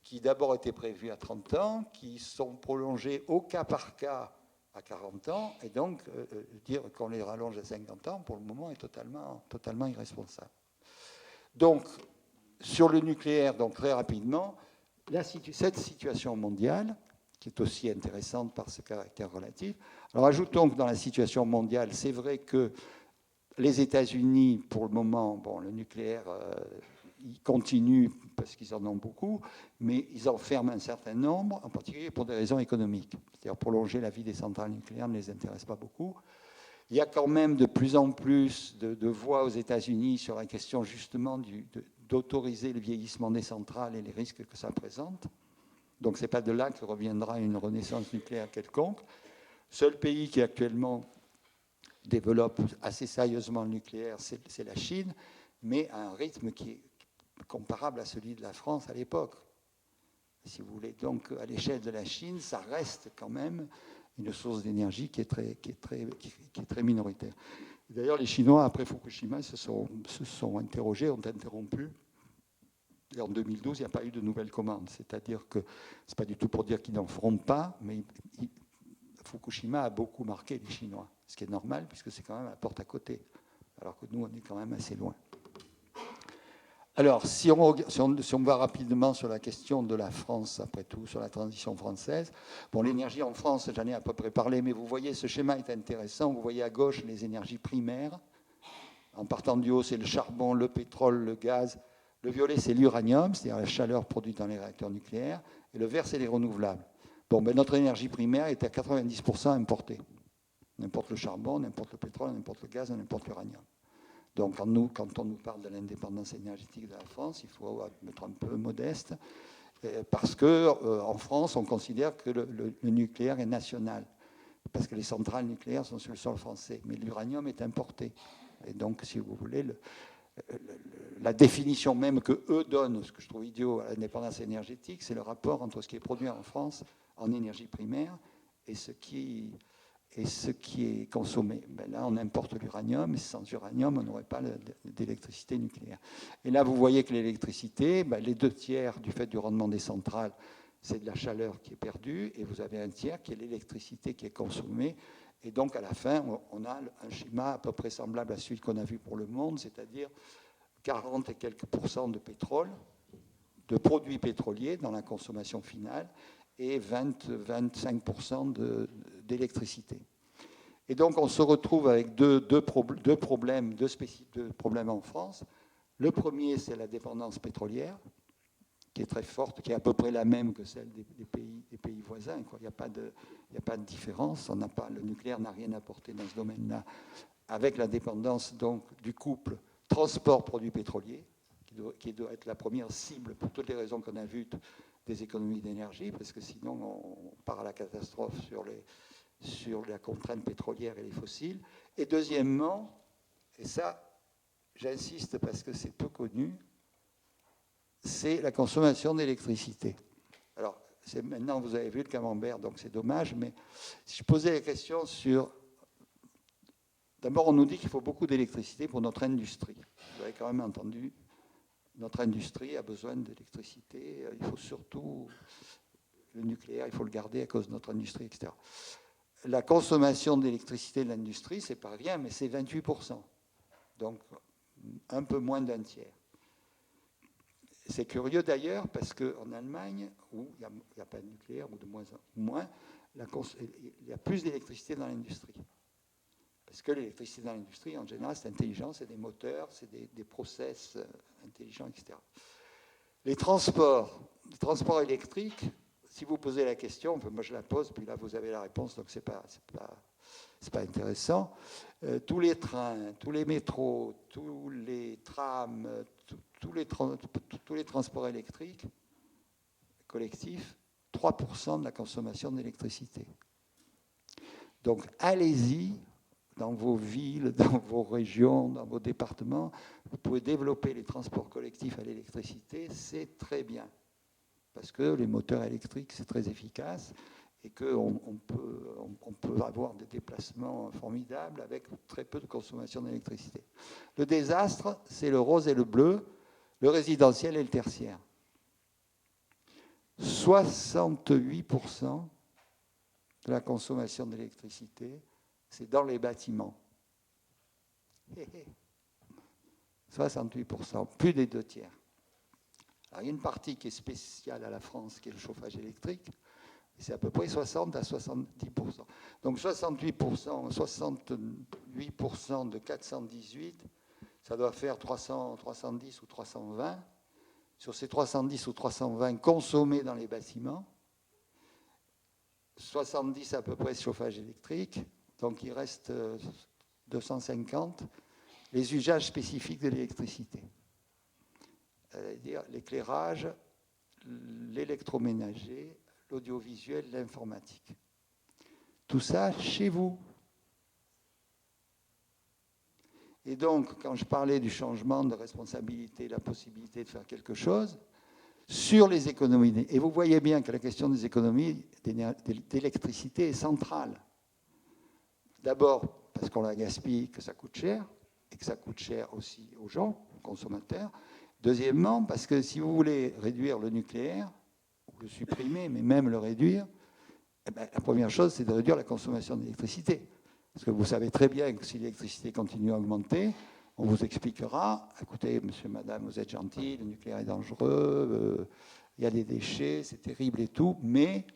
qui d'abord étaient prévues à 30 ans, qui sont prolongées au cas par cas à 40 ans, et donc dire qu'on les rallonge à 50 ans, pour le moment, est totalement irresponsable. Donc, sur le nucléaire, donc très rapidement, cette situation mondiale, qui est aussi intéressante par ce caractère relatif. Alors, ajoutons que dans la situation mondiale, c'est vrai que les États-Unis, pour le moment, bon, le nucléaire, ils continuent parce qu'ils en ont beaucoup, mais ils en ferment un certain nombre, en particulier pour des raisons économiques. C'est-à-dire prolonger la vie des centrales nucléaires ne les intéresse pas beaucoup. Il y a quand même de plus en plus de voix aux États-Unis sur la question justement d'autoriser le vieillissement des centrales et les risques que ça présente. Donc ce n'est pas de là que reviendra une renaissance nucléaire quelconque. Seul pays qui actuellement développe assez sérieusement le nucléaire, c'est la Chine, mais à un rythme qui est comparable à celui de la France à l'époque. Si vous voulez, donc à l'échelle de la Chine, ça reste quand même une source d'énergie qui est très minoritaire. D'ailleurs, les Chinois, après Fukushima, se sont interrogés, ont interrompu. Et en 2012, il n'y a pas eu de nouvelles commandes. C'est-à-dire que, ce n'est pas du tout pour dire qu'ils n'en feront pas, mais Fukushima a beaucoup marqué les Chinois, ce qui est normal, puisque c'est quand même à la porte à côté, alors que nous, on est quand même assez loin. Alors, si on va rapidement sur la question de la France, après tout, sur la transition française, bon, l'énergie en France, j'en ai à peu près parlé, mais vous voyez, ce schéma est intéressant. Vous voyez à gauche les énergies primaires. En partant du haut, c'est le charbon, le pétrole, le gaz. Le violet, c'est l'uranium, c'est-à-dire la chaleur produite dans les réacteurs nucléaires. Et le vert, c'est les renouvelables. Bon, ben, notre énergie primaire est à 90% importée. N'importe le charbon, n'importe le pétrole, n'importe le gaz, n'importe l'uranium. Donc, quand on nous parle de l'indépendance énergétique de la France, il faut être un peu modeste, parce qu'en France, on considère que le nucléaire est national, parce que les centrales nucléaires sont sur le sol français, mais l'uranium est importé. Et donc, si vous voulez, la définition même que eux donnent, ce que je trouve idiot à l'indépendance énergétique, c'est le rapport entre ce qui est produit en France en énergie primaire et ce qui est consommé. Ben là, on importe l'uranium, et sans uranium, on n'aurait pas d'électricité nucléaire. Et là, vous voyez que l'électricité, ben, les 2/3 du fait du rendement des centrales, c'est de la chaleur qui est perdue, et vous avez un tiers qui est l'électricité qui est consommée. Et donc, à la fin, on a un schéma à peu près semblable à celui qu'on a vu pour le monde, c'est-à-dire 40 et quelques % de pétrole, de produits pétroliers dans la consommation finale, et 20-25% d'électricité. Et donc, on se retrouve avec deux problèmes en France. Le premier, c'est la dépendance pétrolière, qui est très forte, qui est à peu près la même que celle des pays voisins. Quoi. Il n'y a pas de différence. Le nucléaire n'a rien apporté dans ce domaine-là, avec la dépendance donc, du couple transport-produits pétroliers, qui doit être la première cible, pour toutes les raisons qu'on a vues, des économies d'énergie, parce que sinon on part à la catastrophe sur la contrainte pétrolière et les fossiles. Et deuxièmement, et ça j'insiste parce que c'est peu connu, c'est la consommation d'électricité. Alors, maintenant vous avez vu le camembert, donc c'est dommage, mais si je posais la question sur... D'abord, on nous dit qu'il faut beaucoup d'électricité pour notre industrie. Vous avez quand même entendu, notre industrie a besoin d'électricité, il faut surtout... Le nucléaire, il faut le garder à cause de notre industrie, etc. La consommation d'électricité de l'industrie, c'est pas rien, mais c'est 28%. Donc, un peu moins d'un tiers. C'est curieux d'ailleurs, parce qu'en Allemagne, où il n'y a pas de nucléaire, ou de moins en moins, il y a plus d'électricité dans l'industrie. Parce que l'électricité dans l'industrie, en général, c'est intelligent, c'est des moteurs, c'est des process intelligents, etc. Les transports électriques, si vous posez la question, moi je la pose, puis là vous avez la réponse, donc c'est pas intéressant. Tous les trains, tous les métros, tous les trams, tous les transports électriques collectifs, 3% de la consommation d'électricité. Donc allez-y, dans vos villes, dans vos régions, dans vos départements, vous pouvez développer les transports collectifs à l'électricité, c'est très bien. Parce que les moteurs électriques, c'est très efficace et qu'on peut avoir des déplacements formidables avec très peu de consommation d'électricité. Le désastre, c'est le rose et le bleu, le résidentiel et le tertiaire. 68% de la consommation d'électricité, c'est dans les bâtiments. 68%, plus des 2/3. Alors, il y a une partie qui est spéciale à la France, qui est le chauffage électrique, et c'est à peu près 60 à 70%. Donc 68% de 418, ça doit faire 310 ou 320. Sur ces 310 ou 320 consommés dans les bâtiments, 70 à peu près chauffage électrique, donc il reste 250, les usages spécifiques de l'électricité. C'est-à-dire l'éclairage, l'électroménager, l'audiovisuel, l'informatique. Tout ça chez vous. Et donc, quand je parlais du changement de responsabilité, la possibilité de faire quelque chose, sur les économies, et vous voyez bien que la question des économies d'électricité est centrale. D'abord, parce qu'on la gaspille, que ça coûte cher, et que ça coûte cher aussi aux gens, aux consommateurs. Deuxièmement, parce que si vous voulez réduire le nucléaire, ou le supprimer, mais même le réduire, eh bien, la première chose, c'est de réduire la consommation d'électricité. Parce que vous savez très bien que si l'électricité continue à augmenter, on vous expliquera, écoutez, monsieur, madame, vous êtes gentil, le nucléaire est dangereux, il y a des déchets, c'est terrible et tout, mais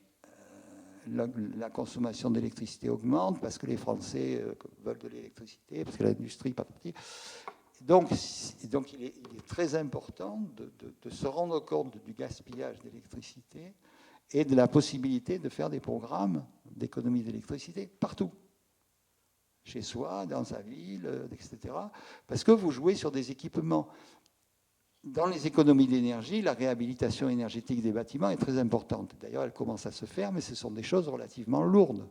la consommation d'électricité augmente parce que les Français veulent de l'électricité, parce que l'industrie pas partie. Donc il est très important de se rendre compte du gaspillage d'électricité et de la possibilité de faire des programmes d'économie d'électricité partout. Chez soi, dans sa ville, etc. Parce que vous jouez sur des équipements. Dans les économies d'énergie, la réhabilitation énergétique des bâtiments est très importante. D'ailleurs, elle commence à se faire, mais ce sont des choses relativement lourdes.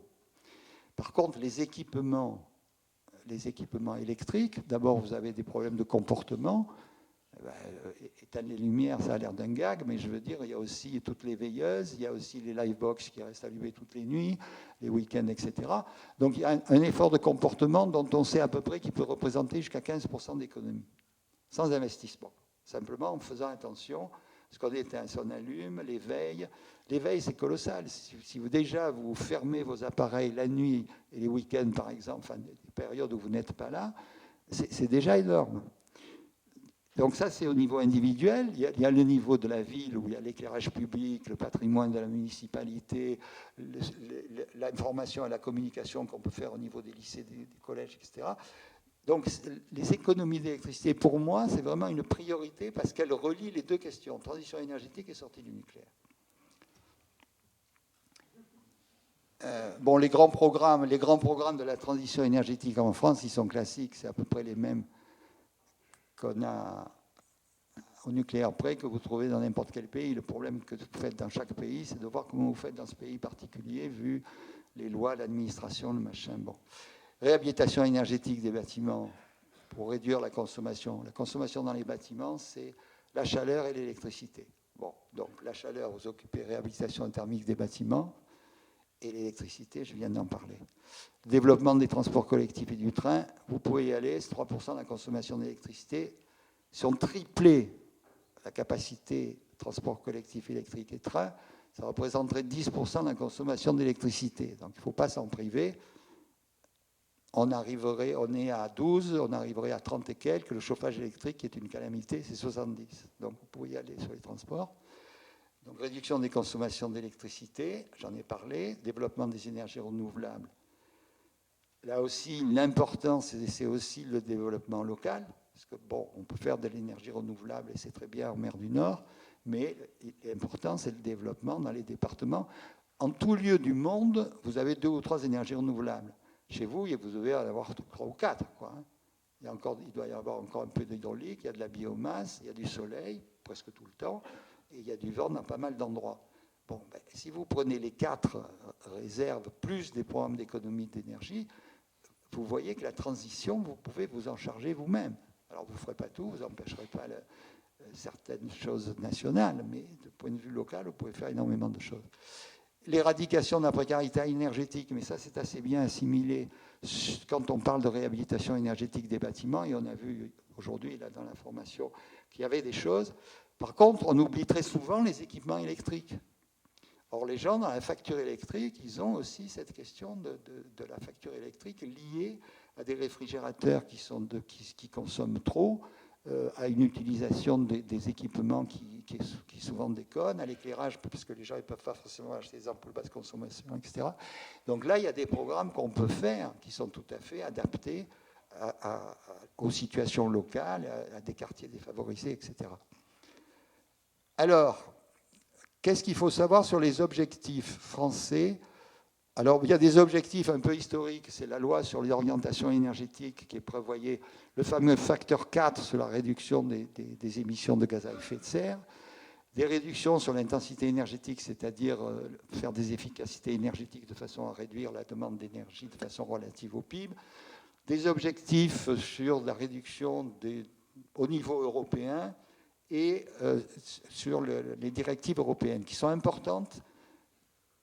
Par contre, les équipements les équipements électriques. D'abord, vous avez des problèmes de comportement. Éteindre les lumières, ça a l'air d'un gag, mais je veux dire, il y a aussi toutes les veilleuses, il y a aussi les livebox qui restent allumées toutes les nuits, les week-ends, etc. Donc il y a un effort de comportement dont on sait à peu près qu'il peut représenter jusqu'à 15% d'économie, sans investissement. Simplement en faisant attention, ce qu'on éteint, si on allume, les veilles. Les veilles, c'est colossal. Si vous déjà vous fermez vos appareils la nuit et les week-ends, par exemple, enfin, des périodes où vous n'êtes pas là, c'est déjà énorme. Donc ça, c'est au niveau individuel. Il y a le niveau de la ville, où il y a l'éclairage public, le patrimoine de la municipalité, l'information et la communication qu'on peut faire au niveau des lycées, des collèges, etc. Donc les économies d'électricité, pour moi, c'est vraiment une priorité parce qu'elle relie les deux questions, transition énergétique et sortie du nucléaire. Bon, les grands programmes de la transition énergétique en France, ils sont classiques, c'est à peu près les mêmes qu'on a au nucléaire près, que vous trouvez dans n'importe quel pays. Le problème que vous faites dans chaque pays, c'est de voir comment vous faites dans ce pays particulier, vu les lois, l'administration, le machin. Bon. Réhabilitation énergétique des bâtiments pour réduire la consommation. La consommation dans les bâtiments, c'est la chaleur et l'électricité. Bon, donc la chaleur, vous occupez réhabilitation thermique des bâtiments, et l'électricité, je viens d'en parler. Développement des transports collectifs et du train, vous pouvez y aller, c'est 3% de la consommation d'électricité. Si on triplait la capacité de transport collectif électrique et train, ça représenterait 10% de la consommation d'électricité. Donc il ne faut pas s'en priver. On est à 12, on arriverait à 30 et quelques. Le chauffage électrique, qui est une calamité, c'est 70. Donc vous pouvez y aller sur les transports. Donc réduction des consommations d'électricité, j'en ai parlé. Développement des énergies renouvelables. Là aussi, l'important, c'est aussi le développement local. Parce que, bon, on peut faire de l'énergie renouvelable, et c'est très bien en mer du Nord, mais l'important, c'est le développement dans les départements. En tout lieu du monde, vous avez 2 ou 3 énergies renouvelables. Chez vous, vous devez en avoir 3 ou 4. Quoi. Il doit y avoir encore un peu d'hydraulique, il y a de la biomasse, il y a du soleil, presque tout le temps, et il y a du vent dans pas mal d'endroits. Bon, ben, si vous prenez les 4 réserves, plus des programmes d'économie d'énergie, vous voyez que la transition, vous pouvez vous en charger vous-même. Alors, vous ne ferez pas tout, vous n'empêcherez pas certaines choses nationales, mais de point de vue local, vous pouvez faire énormément de choses. L'éradication de la précarité énergétique, mais ça, c'est assez bien assimilé quand on parle de réhabilitation énergétique des bâtiments, et on a vu aujourd'hui, là, dans la formation, qu'il y avait des choses. Par contre, on oublie très souvent les équipements électriques. Or, les gens, dans la facture électrique, ils ont aussi cette question de la facture électrique liée à des réfrigérateurs qui consomment trop, à une utilisation des équipements qui souvent déconnent, à l'éclairage, parce que les gens ne peuvent pas forcément acheter des ampoules basse consommation, etc. Donc là, il y a des programmes qu'on peut faire qui sont tout à fait adaptés aux situations locales, à des quartiers défavorisés, etc. Alors, qu'est-ce qu'il faut savoir sur les objectifs français ? Alors, il y a des objectifs un peu historiques. C'est la loi sur l'orientation énergétique qui prévoyait le fameux facteur 4 sur la réduction des émissions de gaz à effet de serre, des réductions sur l'intensité énergétique, c'est-à-dire faire des efficacités énergétiques de façon à réduire la demande d'énergie de façon relative au PIB, des objectifs sur la réduction au niveau européen et sur les directives européennes qui sont importantes.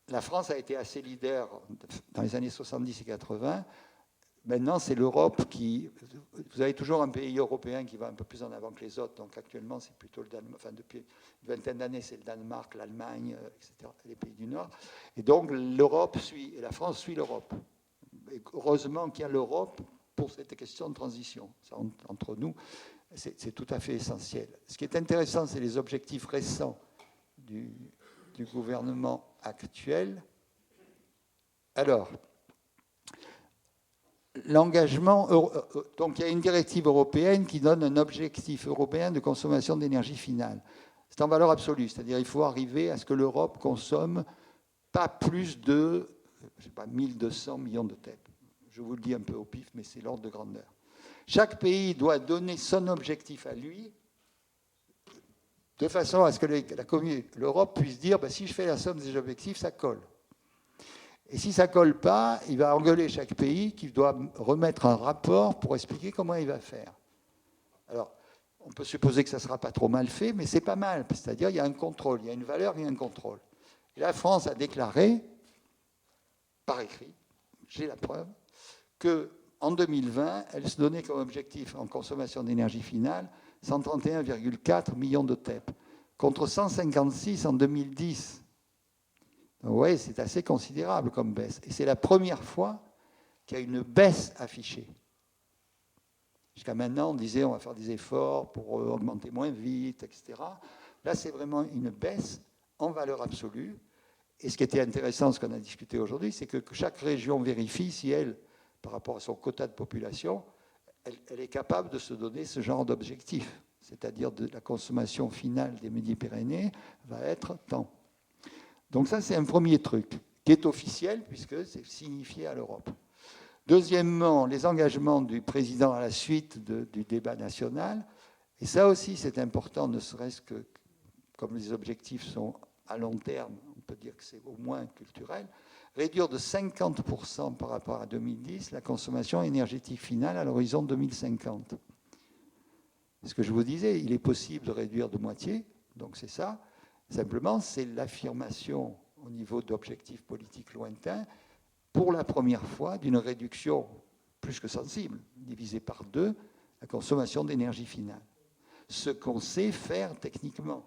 La France a été assez leader dans les années 70 et 80. Maintenant, c'est l'Europe qui... Vous avez toujours un pays européen qui va un peu plus en avant que les autres. Donc actuellement, c'est plutôt le Danemark. Enfin, depuis une vingtaine d'années, c'est le Danemark, l'Allemagne, etc., les pays du Nord. Et donc, l'Europe suit, et la France suit l'Europe. Et heureusement qu'il y a l'Europe pour cette question de transition. Ça, entre nous, c'est tout à fait essentiel. Ce qui est intéressant, c'est les objectifs récents du gouvernement actuel. Alors, l'engagement... Donc, il y a une directive européenne qui donne un objectif européen de consommation d'énergie finale. C'est en valeur absolue, c'est-à-dire qu'il faut arriver à ce que l'Europe consomme pas plus de 1200 millions de TEP. Je vous le dis un peu au pif, mais c'est l'ordre de grandeur. Chaque pays doit donner son objectif à lui, de façon à ce que l'Europe puisse dire si je fais la somme des objectifs, ça colle. Et si ça ne colle pas, il va engueuler chaque pays qui doit remettre un rapport pour expliquer comment il va faire. Alors, on peut supposer que ça ne sera pas trop mal fait, mais c'est pas mal. C'est-à-dire qu'il y a un contrôle, il y a une valeur, il y a un contrôle. Et la France a déclaré, par écrit, j'ai la preuve, qu'en 2020, elle se donnait comme objectif en consommation d'énergie finale 131,4 millions de TEP, contre 156 en 2010. Donc, vous voyez, c'est assez considérable comme baisse. Et c'est la première fois qu'il y a une baisse affichée. Jusqu'à maintenant, on disait on va faire des efforts pour augmenter moins vite, etc. Là, c'est vraiment une baisse en valeur absolue. Et ce qui était intéressant, ce qu'on a discuté aujourd'hui, c'est que chaque région vérifie si elle, par rapport à son quota de population, elle est capable de se donner ce genre d'objectif. C'est-à-dire de la consommation finale des Midi-Pyrénées va être tant. Donc ça, c'est un premier truc qui est officiel puisque c'est signifié à l'Europe. Deuxièmement, les engagements du président à la suite du débat national. Et ça aussi, c'est important, ne serait-ce que comme les objectifs sont à long terme, on peut dire que c'est au moins culturel, réduire de 50% par rapport à 2010 la consommation énergétique finale à l'horizon 2050. Ce que je vous disais, il est possible de réduire de moitié, donc c'est ça. Simplement, c'est l'affirmation au niveau d'objectifs politiques lointains, pour la première fois, d'une réduction plus que sensible, divisée par 2, la consommation d'énergie finale. Ce qu'on sait faire techniquement.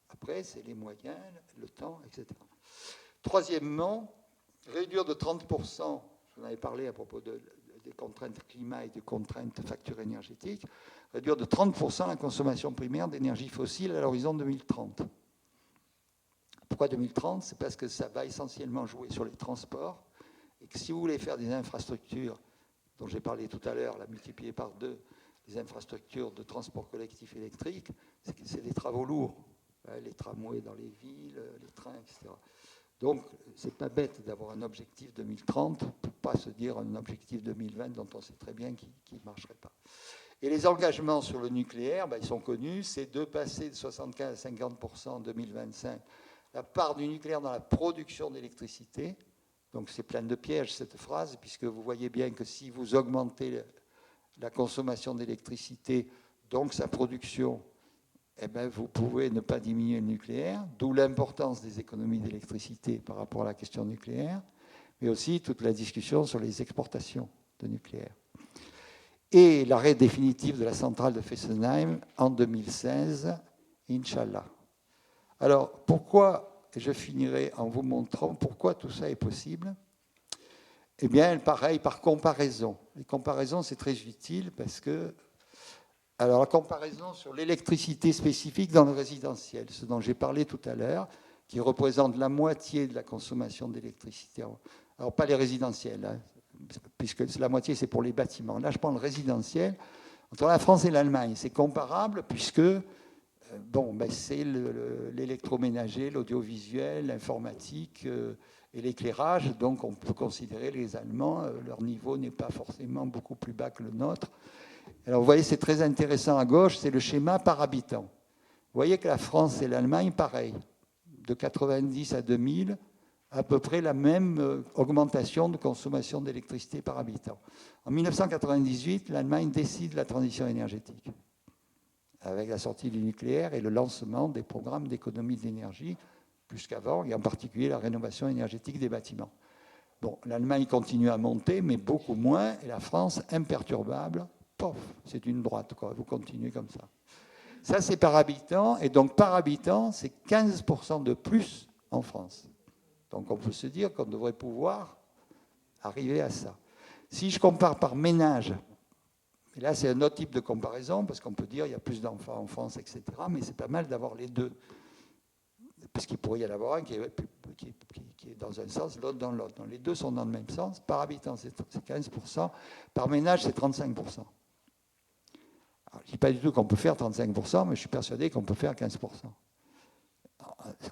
Après, c'est les moyens, le temps, etc. Troisièmement, réduire de 30%, j'en avais parlé à propos des contraintes climat et des contraintes facture énergétique, réduire de 30% la consommation primaire d'énergie fossile à l'horizon 2030. Pourquoi 2030 ? C'est parce que ça va essentiellement jouer sur les transports et que si vous voulez faire des infrastructures, dont j'ai parlé tout à l'heure, la multiplier par 2, des infrastructures de transport collectif électrique, c'est des travaux lourds. Les tramways dans les villes, les trains, etc. Donc, ce n'est pas bête d'avoir un objectif 2030 pour ne pas se dire un objectif 2020 dont on sait très bien qu'il ne marcherait pas. Et les engagements sur le nucléaire, ils sont connus, c'est de passer de 75 à 50% en 2025 la part du nucléaire dans la production d'électricité. Donc c'est plein de pièges cette phrase, puisque vous voyez bien que si vous augmentez la consommation d'électricité, donc sa production, vous pouvez ne pas diminuer le nucléaire, d'où l'importance des économies d'électricité par rapport à la question nucléaire, mais aussi toute la discussion sur les exportations de nucléaire. Et l'arrêt définitif de la centrale de Fessenheim en 2016, Inch'Allah. Alors, pourquoi, et je finirai en vous montrant pourquoi tout ça est possible. Eh bien, pareil, par comparaison. Les comparaisons, c'est très utile parce que... Alors, la comparaison sur l'électricité spécifique dans le résidentiel, ce dont j'ai parlé tout à l'heure, qui représente la moitié de la consommation d'électricité. Alors, pas les résidentiels, hein, puisque la moitié, c'est pour les bâtiments. Là, je prends le résidentiel. Entre la France et l'Allemagne, c'est comparable puisque c'est l'électroménager, l'audiovisuel, l'informatique et l'éclairage. Donc, on peut considérer les Allemands, leur niveau n'est pas forcément beaucoup plus bas que le nôtre. Alors, vous voyez, c'est très intéressant à gauche, c'est le schéma par habitant. Vous voyez que la France et l'Allemagne, pareil, de 90 à 2000, à peu près la même augmentation de consommation d'électricité par habitant. En 1998, l'Allemagne décide la transition énergétique, avec la sortie du nucléaire et le lancement des programmes d'économie d'énergie, plus qu'avant, et en particulier la rénovation énergétique des bâtiments. Bon, l'Allemagne continue à monter, mais beaucoup moins, et la France, imperturbable, pof, c'est une droite, quoi. Vous continuez comme ça. Ça, c'est par habitant, et donc par habitant, c'est 15% de plus en France. Donc on peut se dire qu'on devrait pouvoir arriver à ça. Si je compare par ménage, et là c'est un autre type de comparaison, parce qu'on peut dire qu'il y a plus d'enfants en France, etc., mais c'est pas mal d'avoir les deux. Parce qu'il pourrait y en avoir un qui est dans un sens, l'autre dans l'autre. Donc les deux sont dans le même sens. Par habitant, c'est 15%. Par ménage, c'est 35%. Alors, je ne dis pas du tout qu'on peut faire 35%, mais je suis persuadé qu'on peut faire 15%.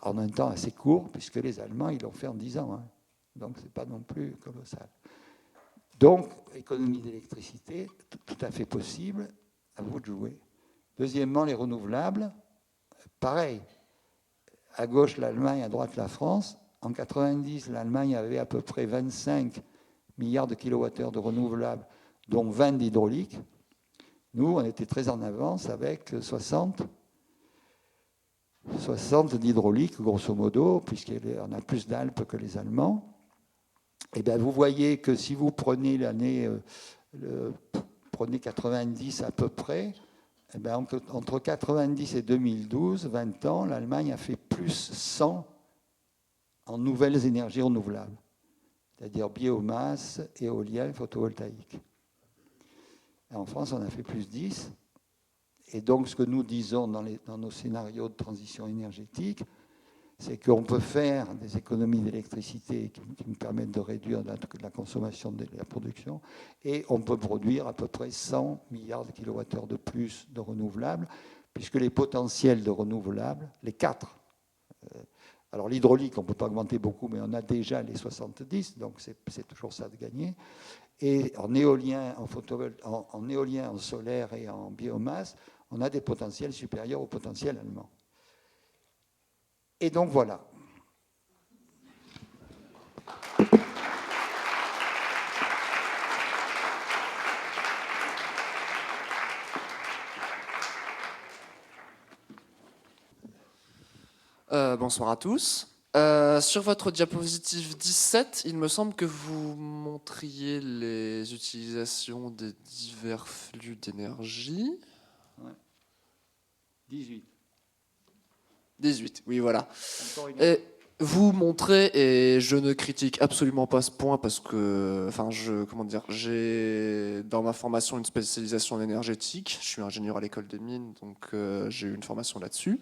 En un temps assez court, puisque les Allemands, ils l'ont fait en 10 ans. Hein. Donc, ce n'est pas non plus colossal. Donc, économie d'électricité, tout à fait possible, à vous de jouer. Deuxièmement, les renouvelables, pareil. À gauche, l'Allemagne, à droite, la France. en 90, l'Allemagne avait à peu près 25 milliards de kilowattheures de renouvelables, dont 20 d'hydraulique. Nous, on était très en avance avec 60 d'hydraulique, grosso modo, puisqu'on a plus d'Alpes que les Allemands. Et bien, vous voyez que si vous prenez prenez 90 à peu près, et bien, entre 90 et 2012, 20 ans, l'Allemagne a fait plus 100 en nouvelles énergies renouvelables, c'est-à-dire biomasse, éolien, photovoltaïque. Et en France, on a fait plus 10. Et donc, ce que nous disons dans nos scénarios de transition énergétique, c'est qu'on peut faire des économies d'électricité qui nous permettent de réduire la consommation de la production, et on peut produire à peu près 100 milliards de kilowattheures de plus de renouvelables, puisque les potentiels de renouvelables, les 4, alors l'hydraulique, on ne peut pas augmenter beaucoup, mais on a déjà les 70, donc c'est toujours ça de gagner. Et en éolien, en éolien, en solaire et en biomasse, on a des potentiels supérieurs au potentiel allemand. Et donc voilà. Bonsoir à tous. Sur votre diapositive 17, il me semble que vous montriez les utilisations des divers flux d'énergie. Ouais. 18. 18, oui, voilà. Et vous montrez, et je ne critique absolument pas ce point parce que, enfin, j'ai dans ma formation une spécialisation en énergétique. Je suis ingénieur à l'école des mines, donc j'ai eu une formation là-dessus.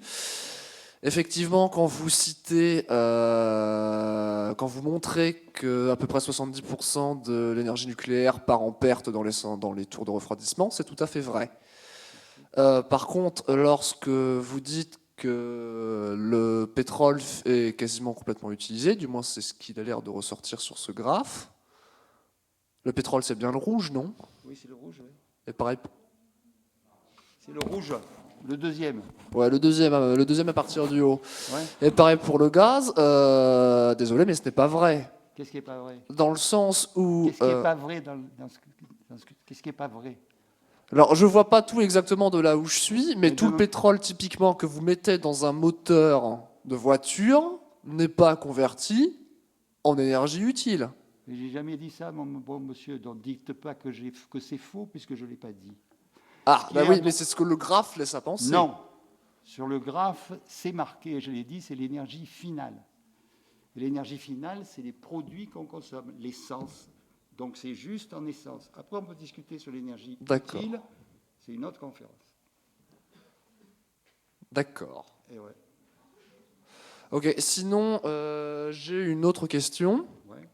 Effectivement, quand vous citez, quand vous montrez qu'à peu près 70% de l'énergie nucléaire part en perte dans les tours de refroidissement, c'est tout à fait vrai. Par contre, lorsque vous dites que le pétrole est quasiment complètement utilisé, du moins c'est ce qu'il a l'air de ressortir sur ce graphe, le pétrole c'est bien le rouge, non? Oui, c'est le rouge. Oui. Et pareil. C'est le rouge. Le deuxième. Ouais, le deuxième à partir du haut. Ouais. Et pareil pour le gaz. Désolé, mais ce n'est pas vrai. Qu'est-ce qui n'est pas vrai? Dans le sens où. Qu'est-ce qui n'est pas vrai qu'est-ce qui n'est pas vrai? Alors, je vois pas tout exactement de là où je suis, mais tout le pétrole typiquement que vous mettez dans un moteur de voiture n'est pas converti en énergie utile. Mais j'ai jamais dit ça, mon bon monsieur. Donc, dites pas que c'est faux puisque je l'ai pas dit. Ah, bah oui, mais c'est ce que le graphe laisse à penser. Non. Sur le graphe, c'est marqué, je l'ai dit, c'est l'énergie finale. Et l'énergie finale, c'est les produits qu'on consomme, l'essence. Donc c'est juste en essence. Après, on peut discuter sur l'énergie utile. C'est une autre conférence. D'accord. Et ouais. Ok, sinon, j'ai une autre question. Ouais.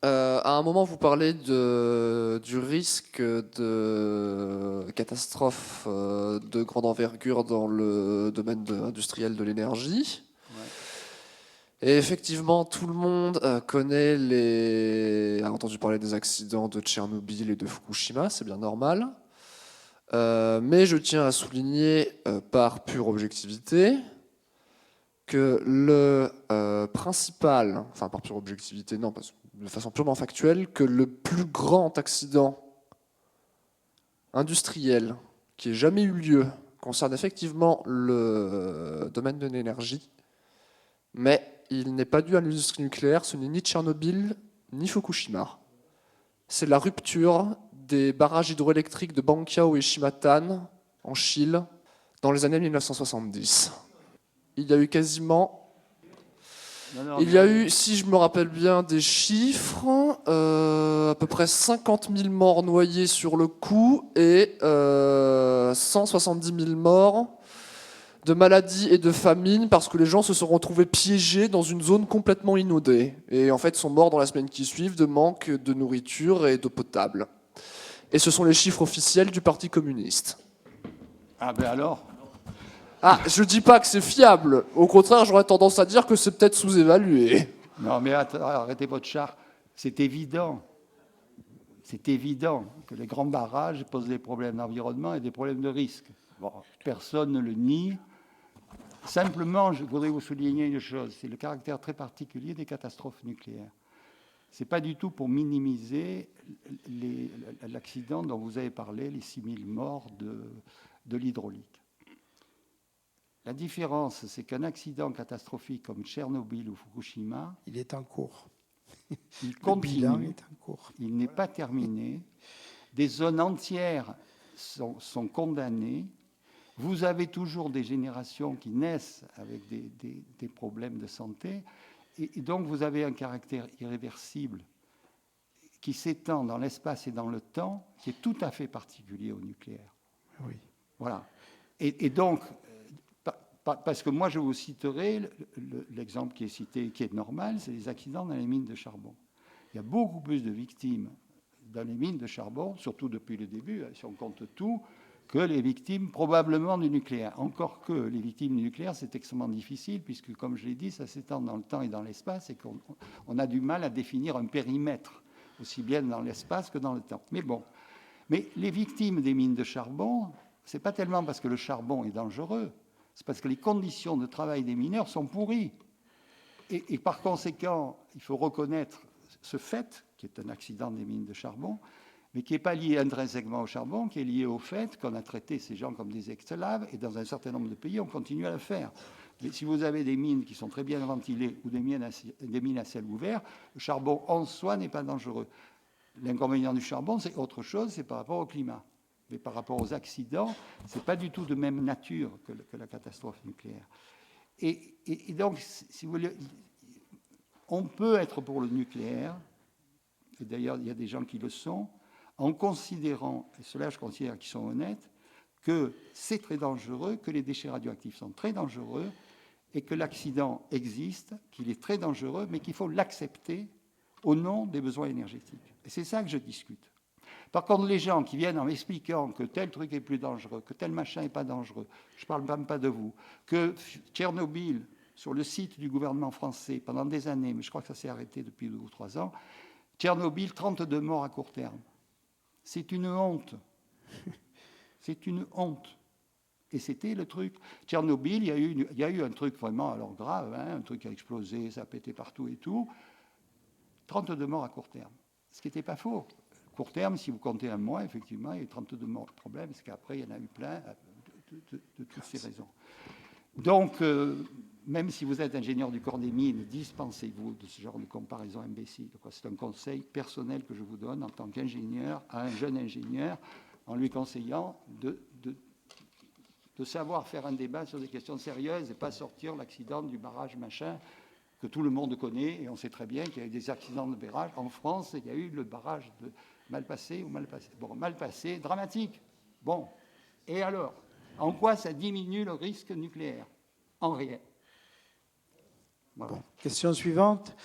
À un moment, vous parlez du risque de catastrophe de grande envergure dans le domaine industriel de l'énergie. Ouais. Et effectivement, tout le monde a entendu parler des accidents de Tchernobyl et de Fukushima, c'est bien normal. Mais je tiens à souligner, par pure objectivité, que le principal, enfin par pure objectivité, non, parce que de façon purement factuelle, que le plus grand accident industriel qui ait jamais eu lieu concerne effectivement le domaine de l'énergie, mais il n'est pas dû à l'industrie nucléaire, ce n'est ni Tchernobyl ni Fukushima. C'est la rupture des barrages hydroélectriques de Banqiao et Shimatan en Chine dans les années 1970. Il y a eu quasiment... Il y a eu, si je me rappelle bien des chiffres, à peu près 50 000 morts noyés sur le coup et 170 000 morts de maladies et de famine parce que les gens se sont retrouvés piégés dans une zone complètement inondée et en fait sont morts dans la semaine qui suit de manque de nourriture et d'eau potable. Et ce sont les chiffres officiels du Parti communiste. Ah ben alors ? Ah, je dis pas que c'est fiable. Au contraire, j'aurais tendance à dire que c'est peut-être sous-évalué. Non, mais arrêtez votre char. C'est évident. C'est évident que les grands barrages posent des problèmes d'environnement et des problèmes de risque. Bon, personne ne le nie. Simplement, je voudrais vous souligner une chose, c'est le caractère très particulier des catastrophes nucléaires. Ce n'est pas du tout pour minimiser l'accident dont vous avez parlé, les 6000 morts de l'hydraulique. La différence, c'est qu'un accident catastrophique comme Tchernobyl ou Fukushima, Il est en cours. il Le bilan continue, est en cours. il n'est pas terminé. Des zones entières sont condamnées. Vous avez toujours des générations qui naissent avec des problèmes de santé. Et donc, vous avez un caractère irréversible qui s'étend dans l'espace et dans le temps, qui est tout à fait particulier au nucléaire. Oui. Voilà. Et donc, parce que moi, je vous citerai l'exemple qui est cité, qui est normal, c'est les accidents dans les mines de charbon. Il y a beaucoup plus de victimes dans les mines de charbon, surtout depuis le début, si on compte tout, que les victimes probablement du nucléaire. Encore que les victimes du nucléaire, c'est extrêmement difficile, puisque, comme je l'ai dit, ça s'étend dans le temps et dans l'espace, et qu'on a du mal à définir un périmètre, aussi bien dans l'espace que dans le temps. Mais bon. Mais les victimes des mines de charbon, ce n'est pas tellement parce que le charbon est dangereux, c'est parce que les conditions de travail des mineurs sont pourries. Et par conséquent, il faut reconnaître ce fait, qui est un accident des mines de charbon, mais qui n'est pas lié intrinsèquement au charbon, qui est lié au fait qu'on a traité ces gens comme des esclaves, et dans un certain nombre de pays, on continue à le faire. Mais si vous avez des mines qui sont très bien ventilées ou des mines à ciel ouvert, le charbon en soi n'est pas dangereux. L'inconvénient du charbon, c'est autre chose, c'est par rapport au climat. Mais par rapport aux accidents, ce n'est pas du tout de même nature que la catastrophe nucléaire. Et donc, si vous voulez, on peut être pour le nucléaire, et d'ailleurs, il y a des gens qui le sont, en considérant, et ceux-là je considère qu'ils sont honnêtes, que c'est très dangereux, que les déchets radioactifs sont très dangereux, et que l'accident existe, qu'il est très dangereux, mais qu'il faut l'accepter au nom des besoins énergétiques. Et c'est ça que je discute. Par contre, les gens qui viennent en m'expliquant que tel truc est plus dangereux, que tel machin n'est pas dangereux, je ne parle même pas de vous, que Tchernobyl, sur le site du gouvernement français, pendant des années, mais je crois que ça s'est arrêté depuis 2 ou 3 ans, Tchernobyl, 32 morts à court terme. C'est une honte. C'est une honte. Et c'était le truc. Tchernobyl, il y a eu un truc vraiment alors grave, hein, un truc qui a explosé, ça a pété partout et tout. 32 morts à court terme. Ce qui n'était pas faux. Court terme, si vous comptez un mois, effectivement, il y a eu 32 morts. Le problème, c'est qu'après, il y en a eu plein de toutes ces raisons. Donc, même si vous êtes ingénieur du corps des mines, dispensez-vous de ce genre de comparaison imbécile. C'est un conseil personnel que je vous donne en tant qu'ingénieur à un jeune ingénieur, en lui conseillant de savoir faire un débat sur des questions sérieuses et pas sortir l'accident du barrage machin que tout le monde connaît. Et on sait très bien qu'il y a eu des accidents de barrage. En France, il y a eu le barrage de Malpassé ou Malpassé. Bon, Malpassé, dramatique. Bon, et alors, en quoi ça diminue le risque nucléaire? En rien. Voilà. Bon, question suivante.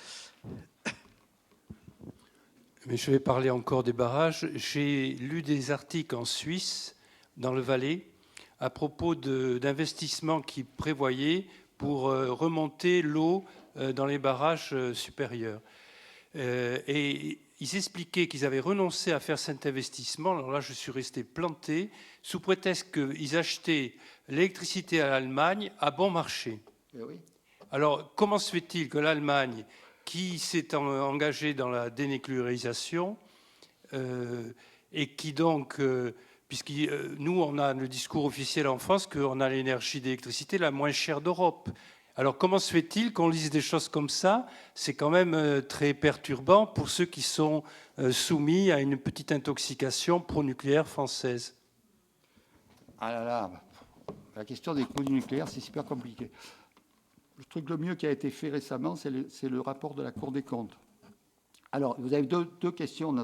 Mais je vais parler encore des barrages. J'ai lu des articles en Suisse, dans le Valais, à propos d'investissements qui prévoyaient pour remonter l'eau dans les barrages supérieurs. Et ils expliquaient qu'ils avaient renoncé à faire cet investissement. Alors là, je suis resté planté, sous prétexte qu'ils achetaient l'électricité à l'Allemagne à bon marché. Oui. Alors, comment se fait-il que l'Allemagne, qui s'est engagée dans la dénucléarisation, et qui donc, puisque nous, on a le discours officiel en France qu'on a l'énergie d'électricité la moins chère d'Europe. Alors, comment se fait-il qu'on lise des choses comme ça? C'est quand même très perturbant pour ceux qui sont soumis à une petite intoxication pro-nucléaire française. Ah là là, la question des coûts du nucléaire, c'est super compliqué. Le truc le mieux qui a été fait récemment, c'est le rapport de la Cour des comptes. Alors, vous avez deux questions,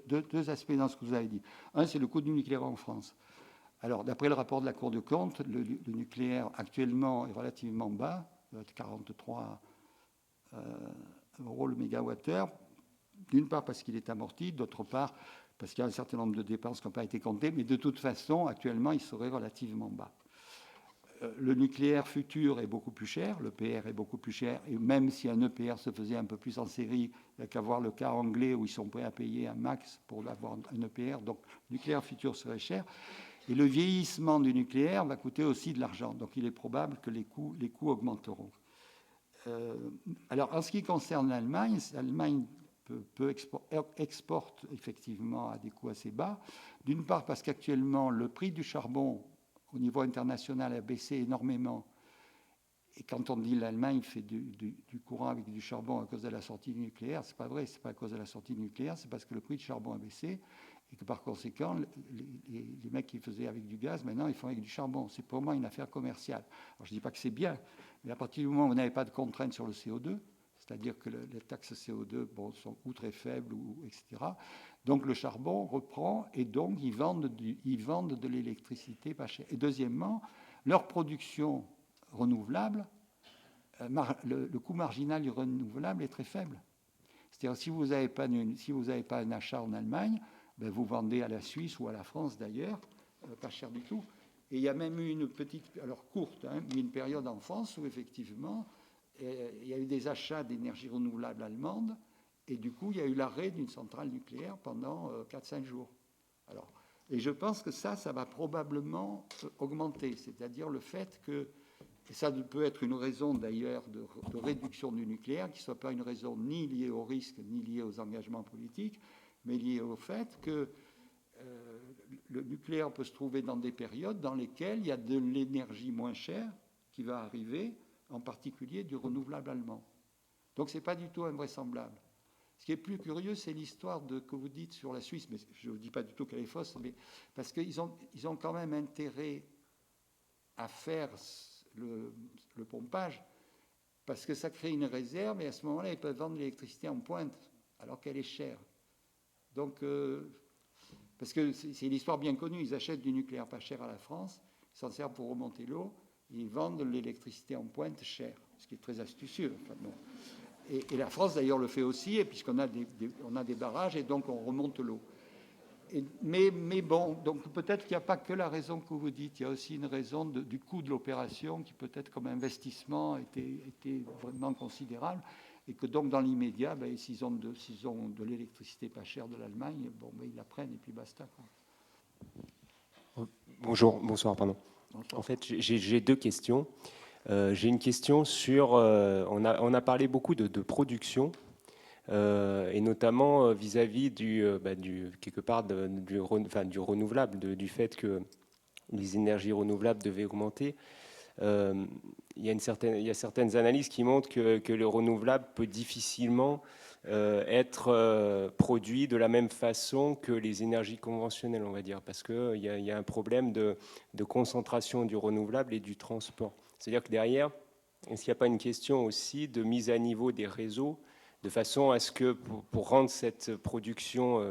deux aspects dans ce que vous avez dit. Un, c'est le coût du nucléaire en France. Alors, d'après le rapport de la Cour des comptes, le nucléaire actuellement est relativement bas, 43 euros le mégawattheure, d'une part parce qu'il est amorti, d'autre part parce qu'il y a un certain nombre de dépenses qui n'ont pas été comptées, mais de toute façon, actuellement, il serait relativement bas. Le nucléaire futur est beaucoup plus cher, l'EPR est beaucoup plus cher, et même si un EPR se faisait un peu plus en série, il n'y a qu'à voir le cas anglais où ils sont prêts à payer un max pour avoir un EPR, donc le nucléaire futur serait cher. Et le vieillissement du nucléaire va coûter aussi de l'argent. Donc il est probable que les coûts augmenteront. Alors en ce qui concerne l'Allemagne, l'Allemagne exporte effectivement à des coûts assez bas. D'une part parce qu'actuellement le prix du charbon au niveau international a baissé énormément. Et quand on dit l'Allemagne fait du courant avec du charbon à cause de la sortie du nucléaire, c'est pas vrai, c'est pas à cause de la sortie du nucléaire, c'est parce que le prix du charbon a baissé et que par conséquent, les mecs qui faisaient avec du gaz, maintenant ils font avec du charbon. C'est pour moi une affaire commerciale. Alors je dis pas que c'est bien, mais à partir du moment où vous n'avez pas de contraintes sur le CO2, c'est-à-dire que les taxes CO2 sont ou très faibles, etc. Donc le charbon reprend et donc ils vendent de l'électricité pas chère. Et deuxièmement, leur production renouvelable, le coût marginal du renouvelable est très faible. C'est-à-dire si vous n'avez pas un achat en Allemagne, ben vous vendez à la Suisse ou à la France d'ailleurs, pas cher du tout. Et il y a même eu une petite, alors courte, mais une période en France où effectivement il y a eu des achats d'énergie renouvelable allemande et du coup il y a eu l'arrêt d'une centrale nucléaire pendant 4-5 jours. Alors, et je pense que ça va probablement augmenter, c'est-à-dire le fait que, et ça peut être une raison d'ailleurs de réduction du nucléaire, qui ne soit pas une raison ni liée au risque, ni liée aux engagements politiques, mais liée au fait que le nucléaire peut se trouver dans des périodes dans lesquelles il y a de l'énergie moins chère qui va arriver, en particulier du renouvelable allemand. Donc ce n'est pas du tout invraisemblable. Ce qui est plus curieux, c'est l'histoire que vous dites sur la Suisse, mais je ne vous dis pas du tout qu'elle est fausse, mais parce qu'ils ont quand même intérêt à faire le pompage, parce que ça crée une réserve, et à ce moment-là, ils peuvent vendre l'électricité en pointe, alors qu'elle est chère. Donc, parce que c'est l'histoire bien connue, ils achètent du nucléaire pas cher à la France, ils s'en servent pour remonter l'eau, et ils vendent l'électricité en pointe chère, ce qui est très astucieux. Enfin, bon. Et la France, d'ailleurs, le fait aussi, puisqu'on a des barrages, et donc on remonte l'eau. Mais bon, donc peut-être qu'il n'y a pas que la raison que vous dites, il y a aussi une raison du coût de l'opération qui peut-être comme investissement était vraiment considérable et que donc dans l'immédiat, s'ils ont de l'électricité pas chère de l'Allemagne, ils la prennent et puis basta, quoi. Bonsoir, pardon. En fait, j'ai deux questions. J'ai une question sur, on a parlé beaucoup de production. Et notamment vis-à-vis quelque part du renouvelable, du fait que les énergies renouvelables devaient augmenter. Il y a certaines analyses qui montrent que le renouvelable peut difficilement être produit de la même façon que les énergies conventionnelles, on va dire, parce qu'il y a un problème de concentration du renouvelable et du transport. C'est-à-dire que derrière, est-ce qu'il n'y a pas une question aussi de mise à niveau des réseaux, de façon à ce que, pour rendre cette production,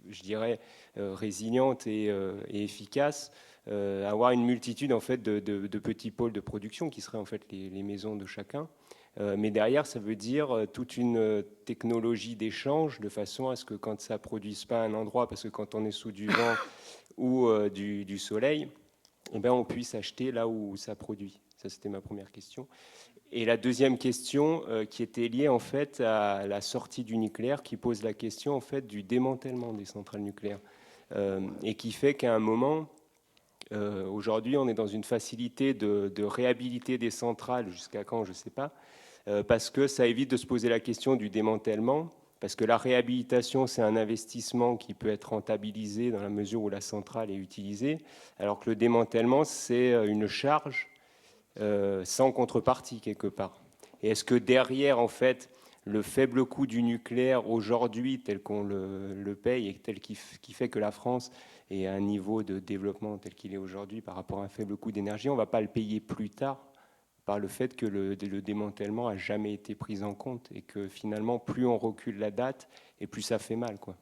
je dirais, résiliente et efficace, avoir une multitude en fait de petits pôles de production qui seraient en fait les maisons de chacun. Mais derrière, ça veut dire toute une technologie d'échange, de façon à ce que quand ça ne produise pas à un endroit, parce que quand on est sous du vent ou du soleil, eh bien, on puisse acheter là où ça produit. Ça, c'était ma première question. Et la deuxième question qui était liée en fait à la sortie du nucléaire, qui pose la question en fait du démantèlement des centrales nucléaires et qui fait qu'à un moment, aujourd'hui, on est dans une facilité de réhabiliter des centrales, jusqu'à quand, je ne sais pas, parce que ça évite de se poser la question du démantèlement, parce que la réhabilitation, c'est un investissement qui peut être rentabilisé dans la mesure où la centrale est utilisée, alors que le démantèlement, c'est une charge sans contrepartie quelque part. Et est-ce que derrière, en fait, le faible coût du nucléaire aujourd'hui, tel qu'on le paye et tel qui fait que la France est à un niveau de développement tel qu'il est aujourd'hui par rapport à un faible coût d'énergie, on ne va pas le payer plus tard par le fait que le démantèlement n'a jamais été pris en compte et que finalement, plus on recule la date et plus ça fait mal, quoi.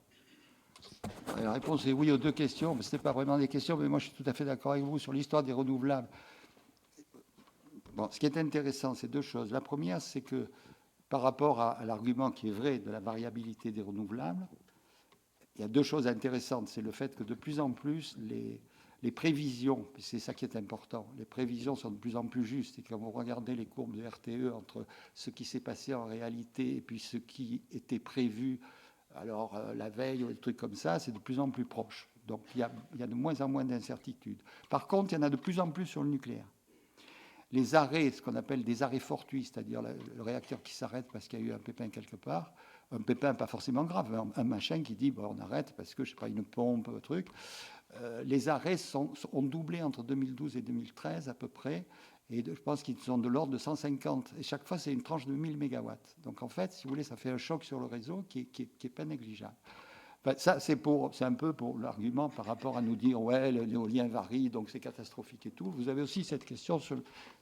La réponse est oui aux deux questions, mais ce n'est pas vraiment des questions, mais moi je suis tout à fait d'accord avec vous sur l'histoire des renouvelables. Bon, ce qui est intéressant, c'est deux choses. La première, c'est que par rapport à l'argument qui est vrai de la variabilité des renouvelables, il y a deux choses intéressantes. C'est le fait que de plus en plus, les prévisions, c'est ça qui est important, les prévisions sont de plus en plus justes. Et quand vous regardez les courbes de RTE entre ce qui s'est passé en réalité et puis ce qui était prévu, alors la veille ou des trucs comme ça, c'est de plus en plus proche. Donc il y a de moins en moins d'incertitudes. Par contre, il y en a de plus en plus sur le nucléaire. Les arrêts, ce qu'on appelle des arrêts fortuits, c'est-à-dire le réacteur qui s'arrête parce qu'il y a eu un pépin quelque part, un pépin pas forcément grave, un machin qui dit bon, on arrête parce que je sais pas, une pompe, un truc. Les arrêts ont doublé entre 2012 et 2013 à peu près, et je pense qu'ils sont de l'ordre de 150. Et chaque fois, c'est une tranche de 1000 mégawatts. Donc en fait, si vous voulez, ça fait un choc sur le réseau qui est pas négligeable. Enfin, ça, c'est un peu pour l'argument par rapport à nous dire ouais, l'éolien varie, donc c'est catastrophique et tout. Vous avez aussi cette question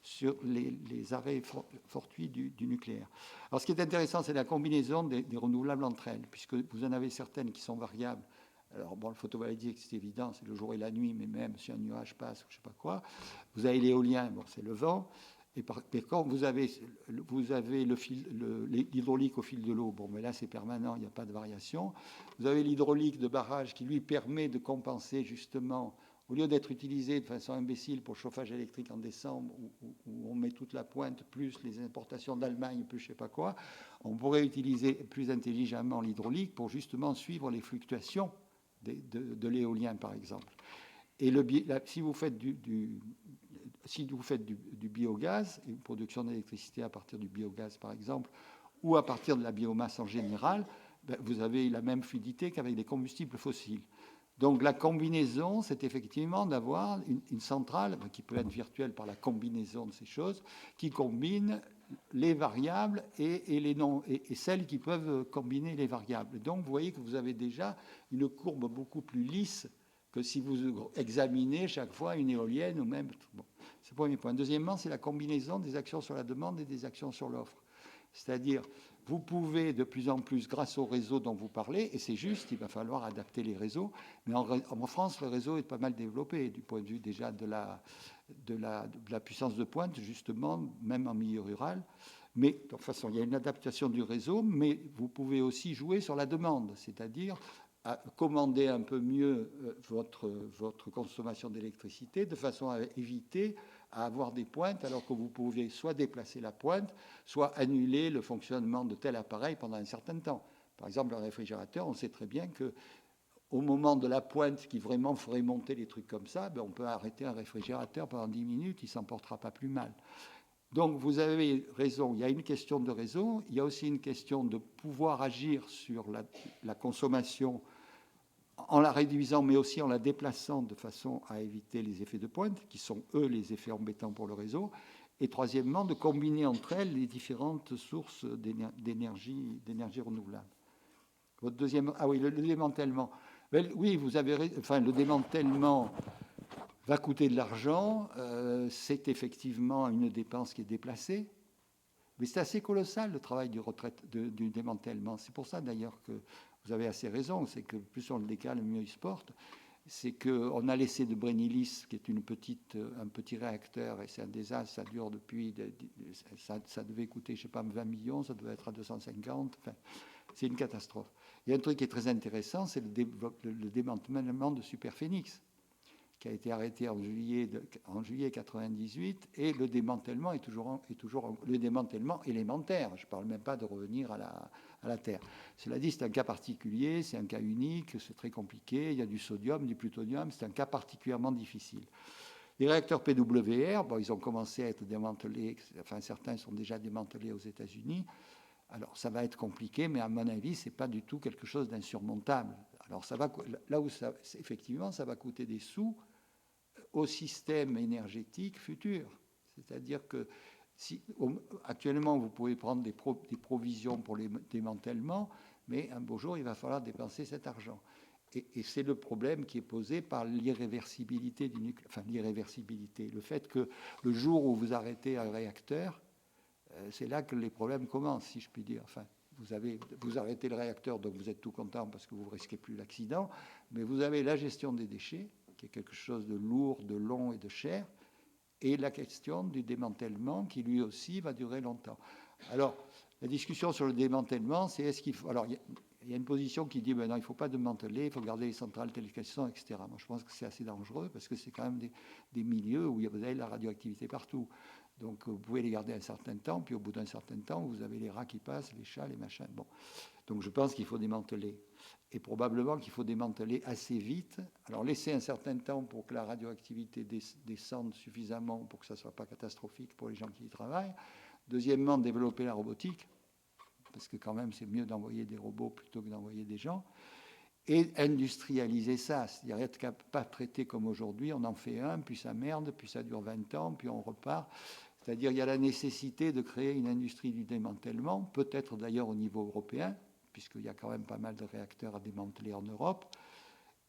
sur les arrêts fortuits du nucléaire. Alors ce qui est intéressant, c'est la combinaison des renouvelables entre elles, puisque vous en avez certaines qui sont variables. Alors bon, le photovoltaïque, c'est évident, c'est le jour et la nuit, mais même si un nuage passe ou je ne sais pas quoi. Vous avez l'éolien, bon, c'est le vent. Et par contre, vous avez l'hydraulique au fil de l'eau. Bon, mais là, c'est permanent, il n'y a pas de variation. Vous avez l'hydraulique de barrage qui, lui, permet de compenser, justement, au lieu d'être utilisé de façon imbécile pour le chauffage électrique en décembre, où on met toute la pointe, plus les importations d'Allemagne, plus je ne sais pas quoi, on pourrait utiliser plus intelligemment l'hydraulique pour, justement, suivre les fluctuations de l'éolien, par exemple. Et si vous faites du biogaz, une production d'électricité à partir du biogaz par exemple, ou à partir de la biomasse en général, vous avez la même fluidité qu'avec des combustibles fossiles. Donc la combinaison, c'est effectivement d'avoir une centrale qui peut être virtuelle par la combinaison de ces choses, qui combine les variables et celles qui peuvent combiner les variables. Donc vous voyez que vous avez déjà une courbe beaucoup plus lisse que si vous examinez chaque fois une éolienne ou même... Bon, c'est le premier point. Deuxièmement, c'est la combinaison des actions sur la demande et des actions sur l'offre. C'est-à-dire, vous pouvez de plus en plus, grâce au réseau dont vous parlez, et c'est juste, il va falloir adapter les réseaux, mais en France, le réseau est pas mal développé du point de vue déjà de la puissance de pointe, justement, même en milieu rural. Mais de toute façon, il y a une adaptation du réseau, mais vous pouvez aussi jouer sur la demande, c'est-à-dire à commander un peu mieux votre consommation d'électricité de façon à éviter à avoir des pointes alors que vous pouvez soit déplacer la pointe, soit annuler le fonctionnement de tel appareil pendant un certain temps. Par exemple, un réfrigérateur, on sait très bien qu'au moment de la pointe qui vraiment ferait monter les trucs comme ça, on peut arrêter un réfrigérateur pendant 10 minutes, il ne s'en portera pas plus mal. Donc vous avez raison, il y a une question de réseau, il y a aussi une question de pouvoir agir sur la consommation en la réduisant, mais aussi en la déplaçant de façon à éviter les effets de pointe, qui sont, eux, les effets embêtants pour le réseau. Et troisièmement, de combiner entre elles les différentes sources d'énergie renouvelable. Votre deuxième... Ah oui, le démantèlement. Oui, vous avez... Enfin, le démantèlement va coûter de l'argent. C'est effectivement une dépense qui est déplacée. Mais c'est assez colossal, le travail du démantèlement. C'est pour ça, d'ailleurs, que vous avez assez raison. C'est que plus on le décale, mieux il se porte. C'est qu'on a laissé de Brennilis, qui est un petit réacteur, et c'est un désastre. Ça dure depuis... Ça devait coûter, je ne sais pas, 20 millions, ça devait être à 250. Enfin, c'est une catastrophe. Il y a un truc qui est très intéressant, c'est le démantèlement de Superphénix, qui a été arrêté en juillet 1998, et le démantèlement est toujours le démantèlement élémentaire. Je ne parle même pas de revenir à la Terre. Cela dit, c'est un cas particulier, c'est un cas unique, c'est très compliqué, il y a du sodium, du plutonium, c'est un cas particulièrement difficile. Les réacteurs PWR, ils ont commencé à être démantelés, enfin certains sont déjà démantelés aux États-Unis. Alors ça va être compliqué, mais à mon avis, ce n'est pas du tout quelque chose d'insurmontable. Alors là où effectivement, ça va coûter des sous au système énergétique futur. C'est-à-dire que actuellement, vous pouvez prendre des provisions pour les démantèlements, mais un beau jour, il va falloir dépenser cet argent. Et c'est le problème qui est posé par l'irréversibilité du nucléaire. Enfin, l'irréversibilité. Le fait que le jour où vous arrêtez un réacteur, c'est là que les problèmes commencent, si je puis dire. Enfin, vous arrêtez le réacteur, donc vous êtes tout content parce que vous ne risquez plus l'accident, mais vous avez la gestion des déchets, qui est quelque chose de lourd, de long et de cher, et la question du démantèlement, qui lui aussi va durer longtemps. Alors, la discussion sur le démantèlement, c'est est-ce qu'il faut... Alors, il y a une position qui dit non, il ne faut pas démanteler, il faut garder les centrales telles qu'elles sont, etc. Moi, je pense que c'est assez dangereux, parce que c'est quand même des milieux où vous avez de la radioactivité partout. Donc, vous pouvez les garder un certain temps, puis au bout d'un certain temps, vous avez les rats qui passent, les chats, les machins. Bon. Donc, je pense qu'il faut démanteler. Et probablement qu'il faut démanteler assez vite. Alors laisser un certain temps pour que la radioactivité descende suffisamment pour que ça ne soit pas catastrophique pour les gens qui y travaillent. Deuxièmement, développer la robotique, parce que quand même c'est mieux d'envoyer des robots plutôt que d'envoyer des gens. Et industrialiser ça, c'est-à-dire être pas traité comme aujourd'hui, on en fait un, puis ça merde, puis ça dure 20 ans, puis on repart. C'est-à-dire il y a la nécessité de créer une industrie du démantèlement, peut-être d'ailleurs au niveau européen, puisqu'il y a quand même pas mal de réacteurs à démanteler en Europe.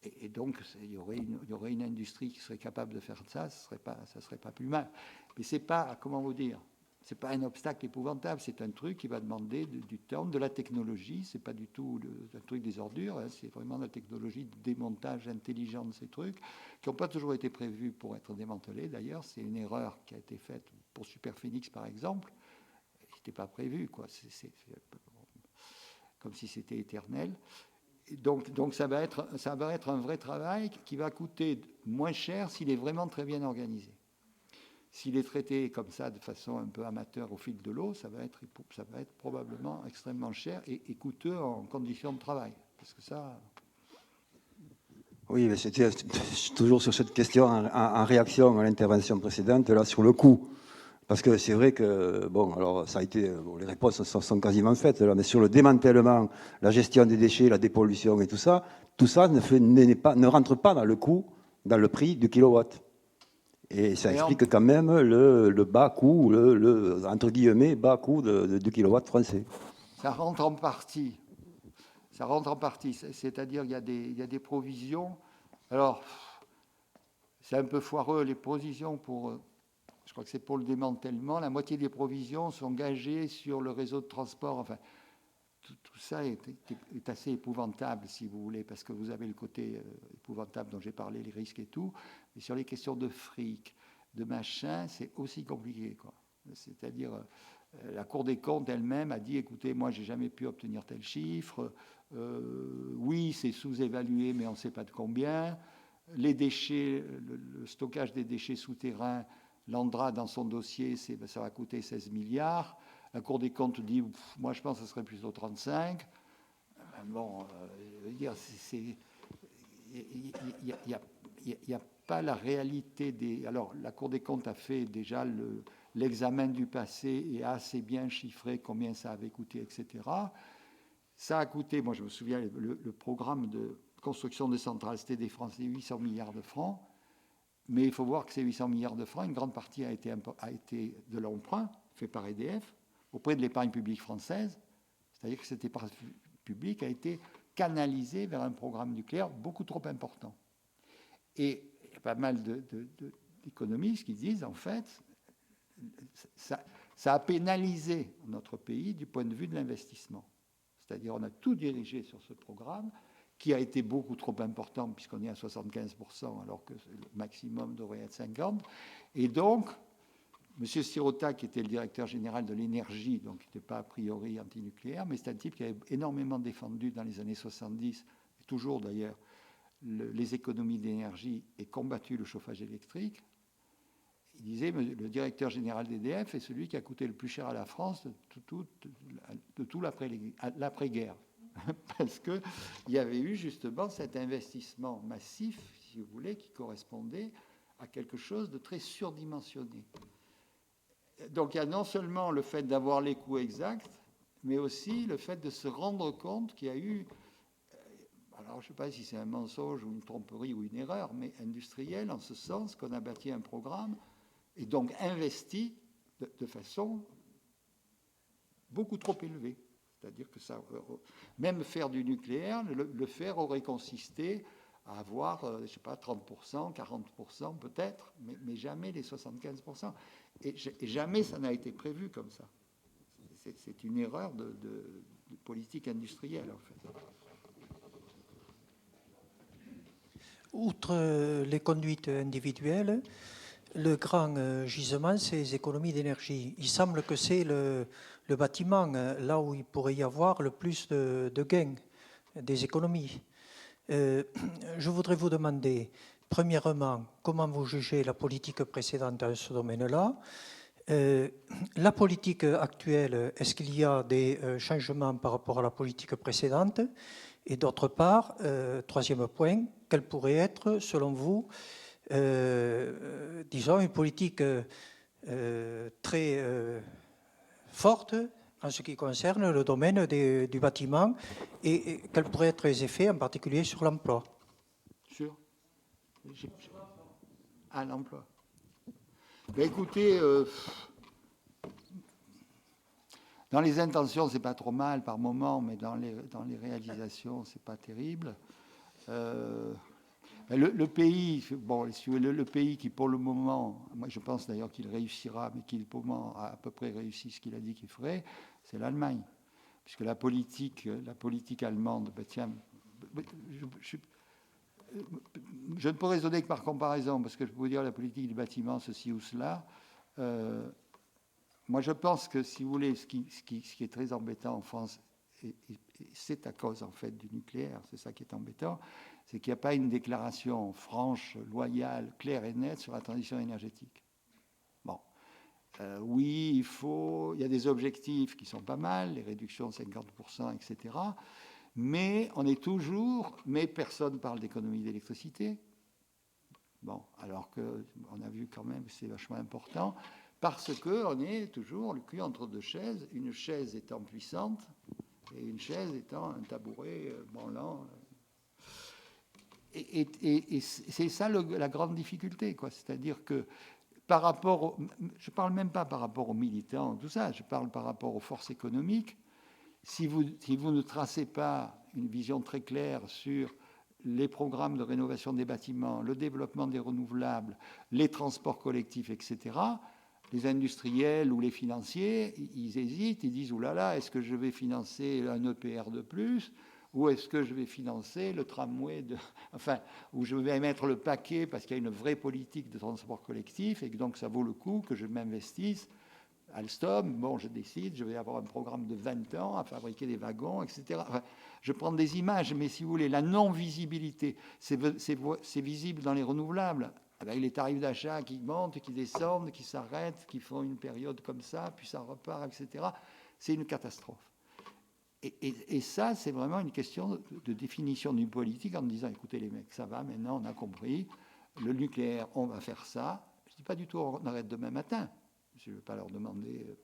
Et donc, il y aurait une industrie qui serait capable de faire ça, ça serait pas plus mal. Mais c'est pas, comment vous dire, c'est pas un obstacle épouvantable, c'est un truc qui va demander du temps, de la technologie, c'est pas du tout un truc des ordures, hein, c'est vraiment la technologie de démontage intelligent de ces trucs, qui n'ont pas toujours été prévus pour être démantelés. D'ailleurs, c'est une erreur qui a été faite pour Superphénix, par exemple, qui n'était pas prévu, quoi. C'est comme si c'était éternel. Donc ça va être un vrai travail qui va coûter moins cher s'il est vraiment très bien organisé. S'il est traité comme ça, de façon un peu amateur au fil de l'eau, ça va être probablement extrêmement cher et coûteux en conditions de travail. Parce que ça... Oui, mais c'était toujours sur cette question, en réaction à l'intervention précédente, là, sur le coût. Parce que c'est vrai que, bon, alors ça a été, les réponses sont quasiment faites, là, mais sur le démantèlement, la gestion des déchets, la dépollution et tout ça ne rentre pas dans le coût, dans le prix du kilowatt. Et ça explique quand même le bas coût, entre guillemets, bas coût du kilowatt français. Ça rentre en partie. C'est-à-dire qu'il y a des provisions. Alors, c'est un peu foireux, les provisions pour... Je crois que c'est pour le démantèlement. La moitié des provisions sont gagées sur le réseau de transport. Enfin, tout ça est assez épouvantable, si vous voulez, parce que vous avez le côté épouvantable dont j'ai parlé, les risques et tout. Mais sur les questions de fric, de machin, c'est aussi compliqué, quoi. C'est-à-dire, la Cour des comptes elle-même a dit, écoutez, moi, j'ai jamais pu obtenir tel chiffre. Oui, c'est sous-évalué, mais on ne sait pas de combien. Les déchets, le stockage des déchets souterrains, l'ANDRA, dans son dossier, ça va coûter 16 milliards. La Cour des comptes dit, moi je pense que ce serait plutôt 35. Bon, je veux dire, il n'y a pas la réalité des... Alors, la Cour des comptes a fait déjà l'examen du passé et a assez bien chiffré combien ça avait coûté, etc. Ça a coûté, moi je me souviens, le programme de construction de centrales, c'était des Français 800 milliards de francs. Mais il faut voir que ces 800 milliards de francs, une grande partie a été de l'emprunt fait par EDF auprès de l'épargne publique française. C'est-à-dire que cette épargne publique a été canalisée vers un programme nucléaire beaucoup trop important. Et il y a pas mal d'économistes qui disent, en fait, ça a pénalisé notre pays du point de vue de l'investissement. C'est-à-dire on a tout dirigé sur ce programme, qui a été beaucoup trop important, puisqu'on est à 75%, alors que le maximum devrait être 50%. Et donc, M. Sirota, qui était le directeur général de l'énergie, donc qui n'était pas a priori antinucléaire, mais c'est un type qui avait énormément défendu dans les années 70, et toujours d'ailleurs, les économies d'énergie et combattu le chauffage électrique. Il disait, le directeur général d'EDF est celui qui a coûté le plus cher à la France de tout l'après-guerre. Parce qu'il y avait eu justement cet investissement massif, si vous voulez, qui correspondait à quelque chose de très surdimensionné. Donc il y a non seulement le fait d'avoir les coûts exacts, mais aussi le fait de se rendre compte qu'il y a eu, alors je ne sais pas si c'est un mensonge ou une tromperie ou une erreur, mais industrielle, en ce sens qu'on a bâti un programme et donc investi de façon beaucoup trop élevée. C'est-à-dire que ça, même faire du nucléaire, le faire aurait consisté à avoir, je ne sais pas, 30%, 40% peut-être, mais jamais les 75%. Et jamais ça n'a été prévu comme ça. C'est une erreur de politique industrielle, en fait. Outre les conduites individuelles, le grand gisement, c'est les économies d'énergie. Il semble que c'est le bâtiment là où il pourrait y avoir le plus de gains, des économies. Je voudrais vous demander, premièrement, comment vous jugez la politique précédente dans ce domaine-là. La politique actuelle, est-ce qu'il y a des changements par rapport à la politique précédente? Et d'autre part, troisième point, quelle pourrait être, selon vous, disons, une politique très forte en ce qui concerne le domaine du bâtiment et quels pourraient être les effets, en particulier sur l'emploi? À l'emploi. Ben écoutez, dans les intentions, c'est pas trop mal par moment, mais dans les réalisations, c'est pas terrible. Le pays, bon, si vous voulez, le pays qui pour le moment, moi je pense d'ailleurs qu'il réussira, mais qui pour le moment a à peu près réussi ce qu'il a dit qu'il ferait, c'est l'Allemagne. Puisque la politique allemande, ben tiens, je ne peux raisonner que par comparaison, parce que je peux vous dire la politique du bâtiment, ceci ou cela. Moi, je pense que, si vous voulez, ce qui est très embêtant en France, et c'est à cause, en fait, du nucléaire, c'est ça qui est embêtant, c'est qu'il n'y a pas une déclaration franche, loyale, claire et nette sur la transition énergétique. Bon. Oui, il y a des objectifs qui sont pas mal, les réductions de 50%, etc., mais mais personne ne parle d'économie d'électricité. Bon, alors qu'on a vu quand même que c'est vachement important, parce qu'on est toujours le cul entre deux chaises, une chaise étant puissante et une chaise étant un tabouret branlant. Et c'est ça la grande difficulté, quoi. C'est-à-dire que par rapport, je ne parle même pas par rapport aux militants, tout ça, je parle par rapport aux forces économiques. Si vous ne tracez pas une vision très claire sur les programmes de rénovation des bâtiments, le développement des renouvelables, les transports collectifs, etc., les industriels ou les financiers, ils hésitent, ils disent « oulala, est-ce que je vais financer un EPR de plus ou est-ce que je vais financer le tramway où je vais mettre le paquet parce qu'il y a une vraie politique de transport collectif et que donc ça vaut le coup que je m'investisse Alstom, bon, je décide, je vais avoir un programme de 20 ans à fabriquer des wagons, etc. Enfin, je prends des images, mais si vous voulez, la non-visibilité, c'est visible dans les renouvelables. Avec les tarifs d'achat qui montent, qui descendent, qui s'arrêtent, qui font une période comme ça, puis ça repart, etc. C'est une catastrophe. Et ça, c'est vraiment une question de définition d'une politique en disant, écoutez les mecs, ça va, maintenant on a compris, le nucléaire, on va faire ça. Je ne dis pas du tout on arrête demain matin. Je ne vais pas leur demander,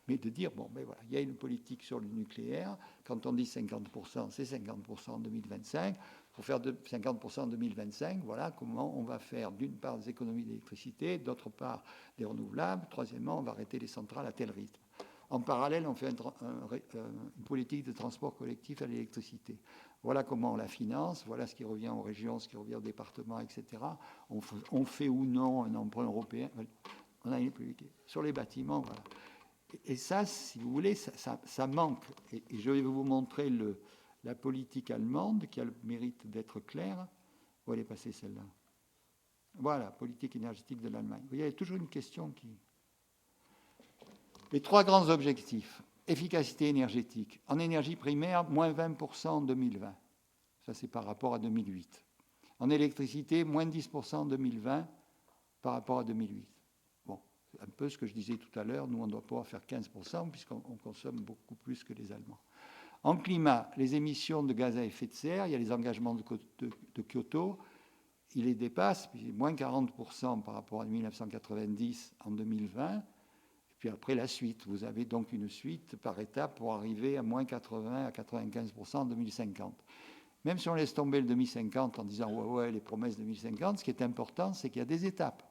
mais de dire, bon, ben voilà, il y a une politique sur le nucléaire. Quand on dit 50%, c'est 50% en 2025. Pour faire 50% en 2025, voilà comment on va faire d'une part des économies d'électricité, d'autre part des renouvelables. Troisièmement, on va arrêter les centrales à tel rythme. En parallèle, on fait une politique de transport collectif à l'électricité. Voilà comment on la finance, voilà ce qui revient aux régions, ce qui revient aux départements, etc. On fait ou non un emprunt européen. On a une politique. Sur les bâtiments, voilà. Et ça, si vous voulez, ça manque. Et je vais vous montrer la politique allemande qui a le mérite d'être claire. Où elle est passée, celle-là? Voilà, politique énergétique de l'Allemagne. Vous voyez, il y a toujours une question qui... Les trois grands objectifs. Efficacité énergétique. En énergie primaire, moins 20% en 2020. Ça, c'est par rapport à 2008. En électricité, moins 10% en 2020 par rapport à 2008. Un peu ce que je disais tout à l'heure, nous on doit pouvoir faire 15% puisqu'on consomme beaucoup plus que les Allemands. En climat, les émissions de gaz à effet de serre, il y a les engagements de Kyoto, ils les dépassent, moins 40% par rapport à 1990 en 2020, et puis après la suite, vous avez donc une suite par étape pour arriver à moins 80 à 95% en 2050. Même si on laisse tomber le 2050 en disant ouais, les promesses 2050, ce qui est important, c'est qu'il y a des étapes.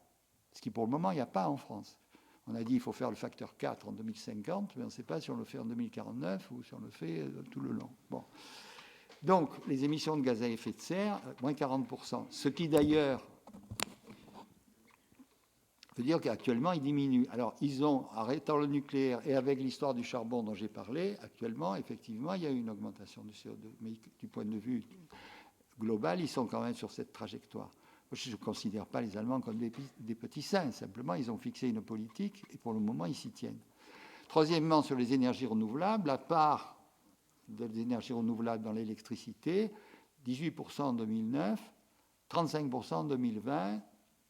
Ce qui, pour le moment, il n'y a pas en France. On a dit qu'il faut faire le facteur 4 en 2050, mais on ne sait pas si on le fait en 2049 ou si on le fait tout le long. Bon. Donc, les émissions de gaz à effet de serre, moins 40%. Ce qui, d'ailleurs, veut dire qu'actuellement, ils diminuent. Alors, ils ont, arrêtant le nucléaire et avec l'histoire du charbon dont j'ai parlé, actuellement, effectivement, il y a eu une augmentation du CO2. Mais du point de vue global, ils sont quand même sur cette trajectoire. Je ne considère pas les Allemands comme des petits saints. Simplement, ils ont fixé une politique et pour le moment, ils s'y tiennent. Troisièmement, sur les énergies renouvelables, la part des énergies renouvelables dans l'électricité, 18% en 2009, 35% en 2020,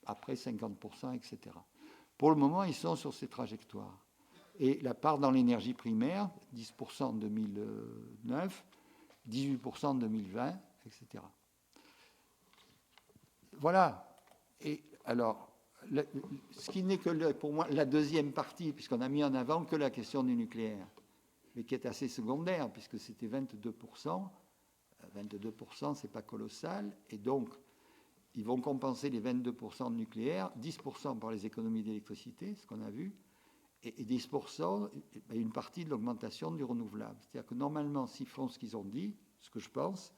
après 50%, etc. Pour le moment, ils sont sur ces trajectoires. Et la part dans l'énergie primaire, 10% en 2009, 18% en 2020, etc. Voilà. Et alors, ce qui n'est que, pour moi, la deuxième partie, puisqu'on a mis en avant que la question du nucléaire, mais qui est assez secondaire, puisque c'était 22%. 22%, ce n'est pas colossal. Et donc, ils vont compenser les 22% de nucléaire, 10% par les économies d'électricité, ce qu'on a vu, et 10%, une partie de l'augmentation du renouvelable. C'est-à-dire que normalement, s'ils font ce qu'ils ont dit, ce que je pense,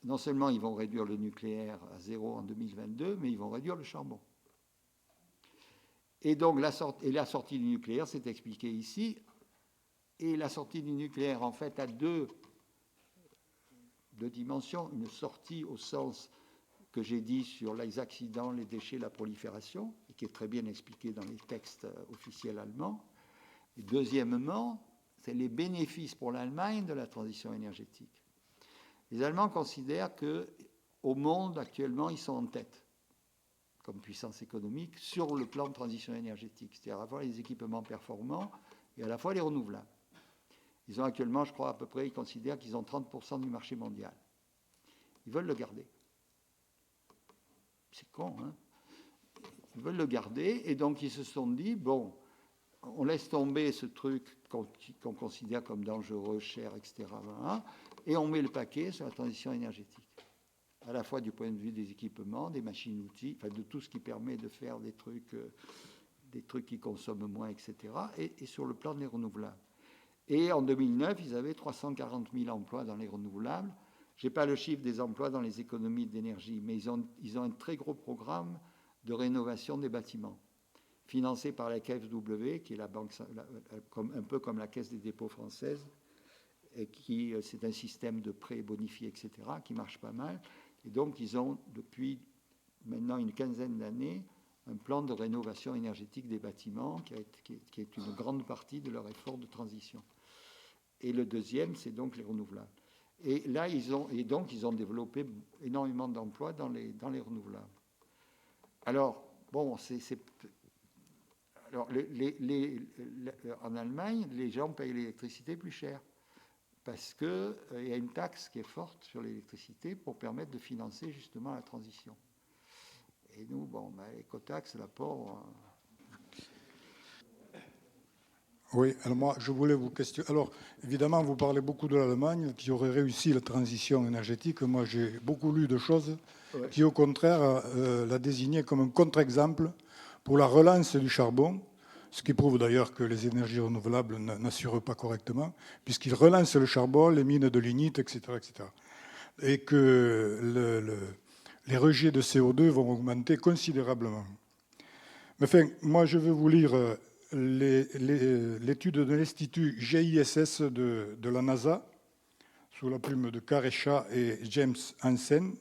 non seulement ils vont réduire le nucléaire à 0 en 2022, mais ils vont réduire le charbon. Et donc, la sortie du nucléaire, c'est expliqué ici. Et la sortie du nucléaire, en fait, a deux dimensions. Une sortie au sens que j'ai dit sur les accidents, les déchets, la prolifération, et qui est très bien expliqué dans les textes officiels allemands. Et deuxièmement, c'est les bénéfices pour l'Allemagne de la transition énergétique. Les Allemands considèrent qu'au monde, actuellement, ils sont en tête, comme puissance économique, sur le plan de transition énergétique, c'est-à-dire à la fois les équipements performants et à la fois les renouvelables. Ils ont actuellement, je crois, à peu près, ils considèrent qu'ils ont 30% du marché mondial. Ils veulent le garder. C'est con, hein? Ils veulent le garder, et donc ils se sont dit, bon, on laisse tomber ce truc qu'on considère comme dangereux, cher, etc., voilà, et on met le paquet sur la transition énergétique, à la fois du point de vue des équipements, des machines-outils, enfin de tout ce qui permet de faire des trucs qui consomment moins, etc., et sur le plan des renouvelables. Et en 2009, ils avaient 340 000 emplois dans les renouvelables. Je n'ai pas le chiffre des emplois dans les économies d'énergie, mais ils ont un très gros programme de rénovation des bâtiments, financé par la KfW, qui est la banque, un peu comme la Caisse des dépôts française, et c'est un système de prêts bonifiés, etc., qui marche pas mal. Et donc, ils ont, depuis maintenant une quinzaine d'années, un plan de rénovation énergétique des bâtiments qui est une grande partie de leur effort de transition. Et le deuxième, c'est donc les renouvelables. Et là, ils ont développé énormément d'emplois dans les renouvelables. Alors, bon, en Allemagne, les gens payent l'électricité plus cher parce qu'il y a une taxe qui est forte sur l'électricité pour permettre de financer justement la transition. Et nous, bon, l'écotaxe, l'apport... Oui, alors moi, je voulais vous questionner. Alors, évidemment, vous parlez beaucoup de l'Allemagne, qui aurait réussi la transition énergétique. Moi, j'ai beaucoup lu de choses qui, au contraire, la désignaient comme un contre-exemple pour la relance du charbon, ce qui prouve d'ailleurs que les énergies renouvelables n'assurent pas correctement, puisqu'ils relancent le charbon, les mines de lignite, etc., etc. Et que les rejets de CO2 vont augmenter considérablement. Mais enfin, moi, je vais vous lire l'étude de l'Institut GISS de la NASA, sous la plume de Karesha et James Hansen.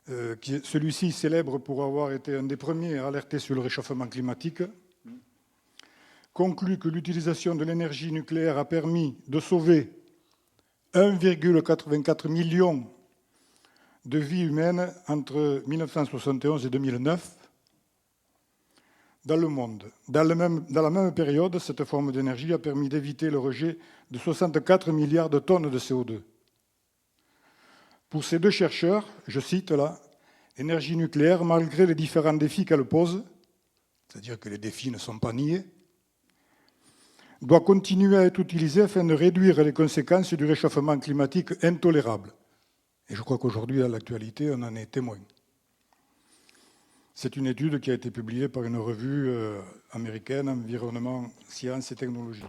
Celui-ci célèbre pour avoir été un des premiers à alerter sur le réchauffement climatique, conclut que l'utilisation de l'énergie nucléaire a permis de sauver 1,84 million de vies humaines entre 1971 et 2009 dans le monde. Dans la même période, cette forme d'énergie a permis d'éviter le rejet de 64 milliards de tonnes de CO2. Pour ces deux chercheurs, je cite là, l'énergie nucléaire, malgré les différents défis qu'elle pose, c'est-à-dire que les défis ne sont pas niés, doit continuer à être utilisée afin de réduire les conséquences du réchauffement climatique intolérable. Et je crois qu'aujourd'hui, à l'actualité, on en est témoin. C'est une étude qui a été publiée par une revue américaine, Environnement, Sciences et Technologies.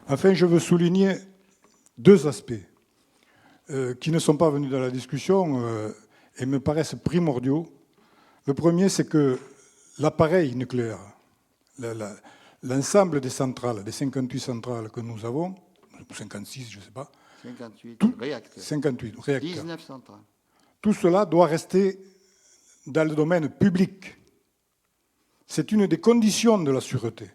Enfin, je veux souligner deux aspects qui ne sont pas venus dans la discussion et me paraissent primordiaux. Le premier, c'est que l'appareil nucléaire, l'ensemble des centrales, des 58 centrales que nous avons, 56, je ne sais pas, 58 réacteurs. 58 réacteurs. 19 centrales. Tout cela doit rester dans le domaine public. C'est une des conditions de la sûreté.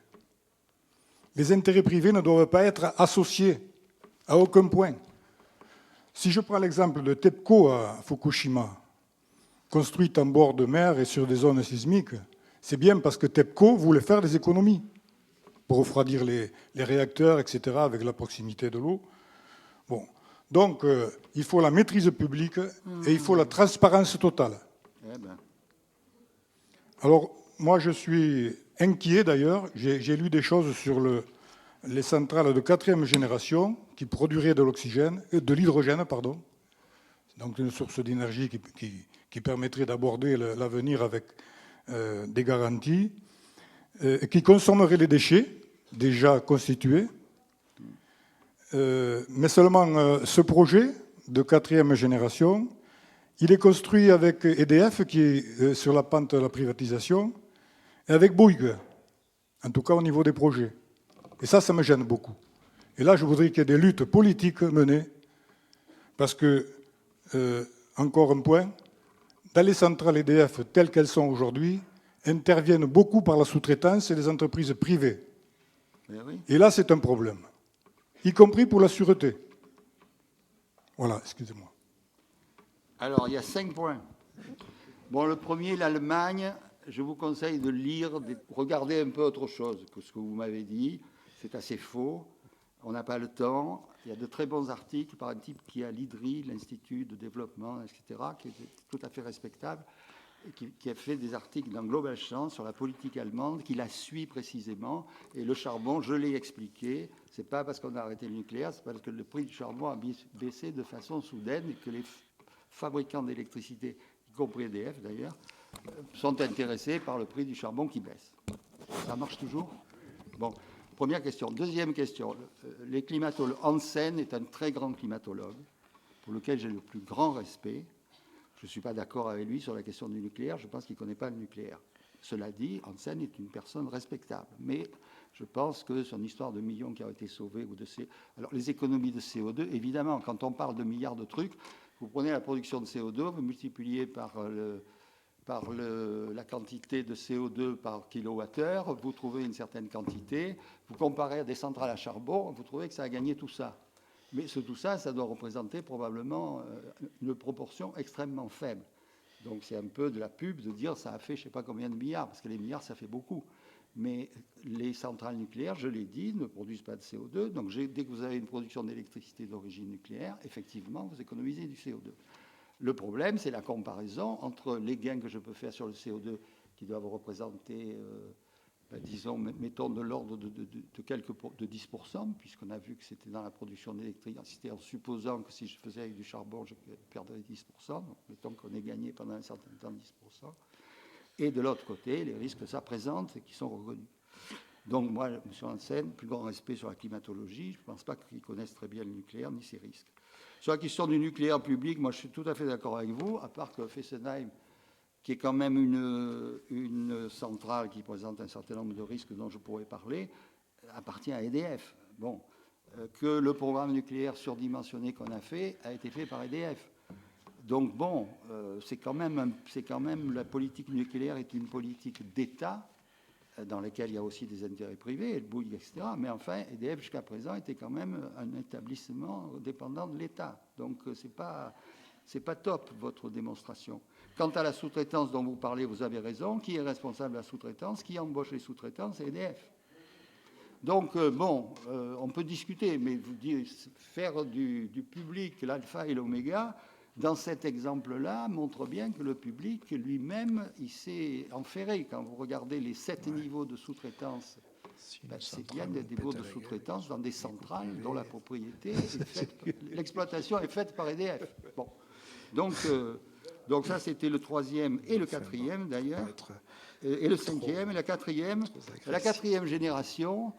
Les intérêts privés ne doivent pas être associés à aucun point. Si je prends l'exemple de TEPCO à Fukushima, construite en bord de mer et sur des zones sismiques, c'est bien parce que TEPCO voulait faire des économies pour refroidir les réacteurs, etc., avec la proximité de l'eau. Bon. Donc, il faut la maîtrise publique et il faut la transparence totale. Eh ben, Alors, moi, je suis inquiet d'ailleurs. J'ai lu des choses sur les centrales de 4e génération qui produiraient de l'hydrogène, pardon. Donc, une source d'énergie qui permettrait d'aborder l'avenir avec des garanties, qui consommerait les déchets déjà constitués. Mais seulement ce projet de 4e génération, il est construit avec EDF, qui est sur la pente de la privatisation, et avec Bouygues, en tout cas au niveau des projets. Et ça me gêne beaucoup. Et là, je voudrais qu'il y ait des luttes politiques menées, parce que, encore un point, dans les centrales EDF telles qu'elles sont aujourd'hui, interviennent beaucoup par la sous-traitance et les entreprises privées. oui. Et là, c'est un problème, y compris pour la sûreté. Voilà, excusez-moi. Alors, il y a 5 points. Bon, le premier, l'Allemagne, je vous conseille de lire, de regarder un peu autre chose que ce que vous m'avez dit. C'est assez faux. On n'a pas le temps. Il y a de très bons articles par un type qui est à l'IDRI, l'Institut de développement, etc., qui est tout à fait respectable, et qui a fait des articles dans Global Champ sur la politique allemande, qui la suit précisément. Et le charbon, je l'ai expliqué, ce n'est pas parce qu'on a arrêté le nucléaire, c'est parce que le prix du charbon a baissé de façon soudaine et que les fabricants d'électricité, y compris EDF d'ailleurs, sont intéressés par le prix du charbon qui baisse. Ça marche toujours ? Bon, première question. Deuxième question. Les climatologues. Hansen est un très grand climatologue, pour lequel j'ai le plus grand respect. Je ne suis pas d'accord avec lui sur la question du nucléaire. Je pense qu'il ne connaît pas le nucléaire. Cela dit, Hansen est une personne respectable. Mais je pense que son histoire de millions qui a été sauvés, alors les économies de CO2, évidemment, quand on parle de milliards de trucs, vous prenez la production de CO2, vous multipliez par la quantité de CO2 par kilowattheure, vous trouvez une certaine quantité, vous comparez à des centrales à charbon, vous trouvez que ça a gagné tout ça. Mais tout ça, ça doit représenter probablement une proportion extrêmement faible. Donc c'est un peu de la pub de dire ça a fait je ne sais pas combien de milliards, parce que les milliards, ça fait beaucoup. Mais les centrales nucléaires, je l'ai dit, ne produisent pas de CO2. Donc dès que vous avez une production d'électricité d'origine nucléaire, effectivement, vous économisez du CO2. Le problème, c'est la comparaison entre les gains que je peux faire sur le CO2, qui doivent représenter, disons, mettons de l'ordre de 10%, puisqu'on a vu que c'était dans la production d'électricité, en supposant que si je faisais avec du charbon, je perdrais 10%. Donc mettons qu'on ait gagné pendant un certain temps 10%. Et de l'autre côté, les risques que ça présente et qui sont reconnus. Donc moi, M. Hansen, plus grand respect sur la climatologie, je ne pense pas qu'il connaisse très bien le nucléaire ni ses risques. Sur la question du nucléaire public, moi je suis tout à fait d'accord avec vous, à part que Fessenheim, qui est quand même une centrale qui présente un certain nombre de risques dont je pourrais parler, appartient à EDF. Bon, que le programme nucléaire surdimensionné qu'on a fait a été fait par EDF. Donc bon, c'est quand même la politique nucléaire est une politique d'État dans laquelle il y a aussi des intérêts privés, le Bouygues, etc. Mais enfin, EDF jusqu'à présent était quand même un établissement dépendant de l'État. Donc c'est pas top votre démonstration. Quant à la sous-traitance dont vous parlez, vous avez raison. Qui est responsable de la sous-traitance? Qui embauche les sous-traitants? C'est EDF. Donc, on peut discuter, mais vous dire, faire du public l'alpha et l'oméga, dans cet exemple-là, montre bien que le public lui-même, il s'est enferré. Quand vous regardez les 7 niveaux de sous-traitance, c'est bien des niveaux de sous-traitance dans des centrales dont la propriété est faite, l'exploitation est faite par EDF. Bon. Donc ça, c'était le 3e et le 4e, d'ailleurs, et le 5e et la 4e. La 4e génération,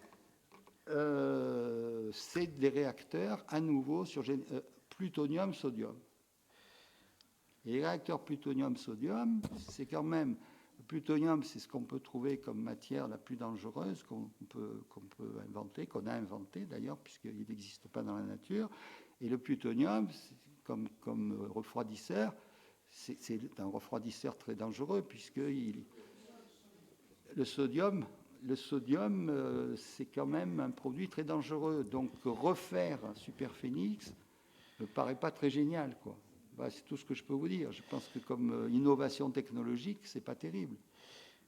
c'est des réacteurs à nouveau sur plutonium-sodium. Et les réacteurs plutonium-sodium, c'est quand même... Le plutonium, c'est ce qu'on peut trouver comme matière la plus dangereuse qu'on peut inventer, qu'on a inventé d'ailleurs, puisqu'il n'existe pas dans la nature. Et le plutonium, comme refroidisseur, c'est un refroidisseur très dangereux, puisque le sodium, c'est quand même un produit très dangereux. Donc refaire un superphénix ne me paraît pas très génial, quoi. C'est tout ce que je peux vous dire. Je pense que comme innovation technologique, c'est pas terrible.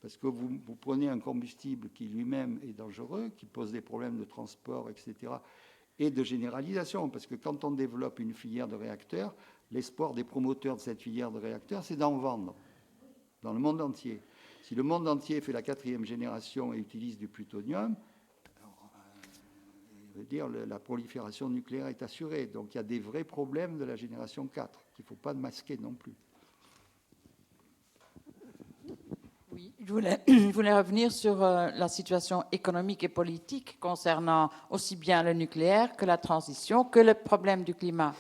Parce que vous prenez un combustible qui lui-même est dangereux, qui pose des problèmes de transport, etc., et de généralisation. Parce que quand on développe une filière de réacteurs, l'espoir des promoteurs de cette filière de réacteurs, c'est d'en vendre dans le monde entier. Si le monde entier fait la 4e génération et utilise du plutonium, la prolifération nucléaire est assurée. Donc il y a des vrais problèmes de la génération 4 qu'il ne faut pas masquer non plus. Oui, je voulais revenir sur la situation économique et politique concernant aussi bien le nucléaire que la transition, que le problème du climat.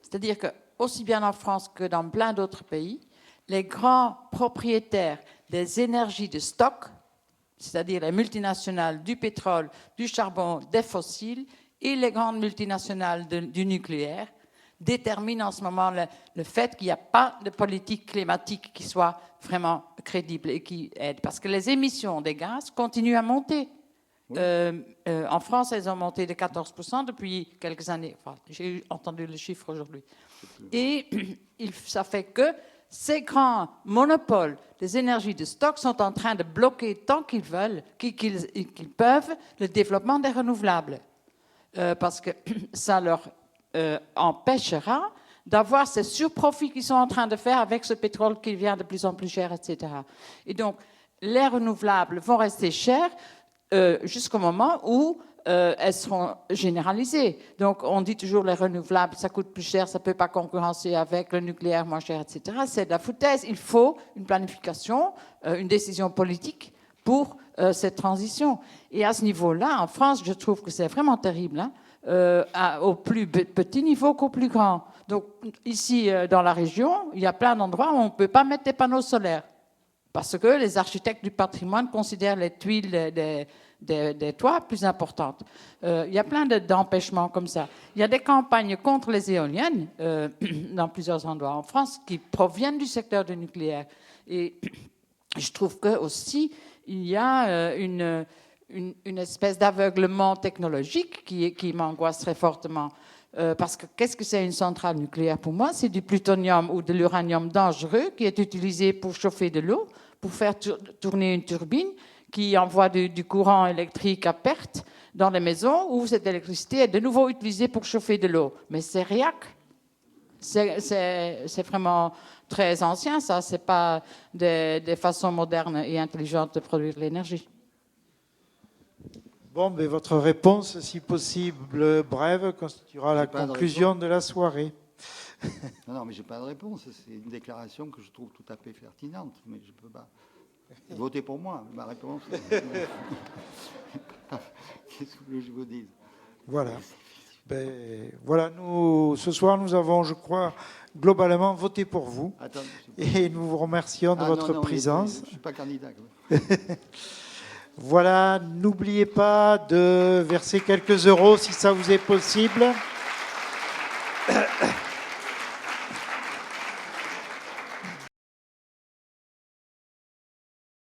C'est-à-dire que, aussi bien en France que dans plein d'autres pays, les grands propriétaires des énergies de stock, c'est-à-dire les multinationales du pétrole, du charbon, des fossiles, et les grandes multinationales du nucléaire, déterminent en ce moment le fait qu'il n'y a pas de politique climatique qui soit vraiment crédible et qui aide. Parce que les émissions des gaz continuent à monter. Oui. En France, elles ont monté de 14% depuis quelques années. Enfin, j'ai entendu le chiffre aujourd'hui. Et ça fait que ces grands monopoles des énergies de stock sont en train de bloquer tant qu'ils veulent, qu'ils peuvent, le développement des renouvelables. Parce que ça leur empêchera d'avoir ces surprofits qu'ils sont en train de faire avec ce pétrole qui devient de plus en plus cher, etc. Et donc, les renouvelables vont rester chers jusqu'au moment où elles seront généralisées. Donc, on dit toujours les renouvelables, ça coûte plus cher, ça ne peut pas concurrencer avec le nucléaire moins cher, etc. C'est de la foutaise. Il faut une planification, une décision politique pour cette transition. Et à ce niveau-là, en France, je trouve que c'est vraiment terrible, hein, au plus petit niveau qu'au plus grand. Donc, ici, dans la région, il y a plein d'endroits où on ne peut pas mettre des panneaux solaires parce que les architectes du patrimoine considèrent les tuiles des toits plus importantes. Il y a plein d'empêchements comme ça. Il y a des campagnes contre les éoliennes dans plusieurs endroits en France qui proviennent du secteur du nucléaire. Et je trouve que aussi il y a une espèce d'aveuglement technologique qui m'angoisse très fortement. Parce que qu'est-ce que c'est une centrale nucléaire pour moi? C'est du plutonium ou de l'uranium dangereux qui est utilisé pour chauffer de l'eau, pour faire tourner une turbine qui envoie du courant électrique à perte dans les maisons où cette électricité est de nouveau utilisée pour chauffer de l'eau. Mais c'est réac. C'est vraiment très ancien, ça. Ce n'est pas des façons modernes et intelligentes de produire de l'énergie. Bon, mais votre réponse, si possible brève, constituera la conclusion de la soirée. Non, mais je n'ai pas de réponse. C'est une déclaration que je trouve tout à fait pertinente, mais je ne peux pas voter pour moi. Ma réponse, qu'est-ce que je vous dis? Voilà. Ben, voilà, ce soir, nous avons, je crois, globalement voté pour vous. Attends, et nous vous remercions de votre présence. Je ne suis pas candidat. Voilà, n'oubliez pas de verser quelques euros si ça vous est possible.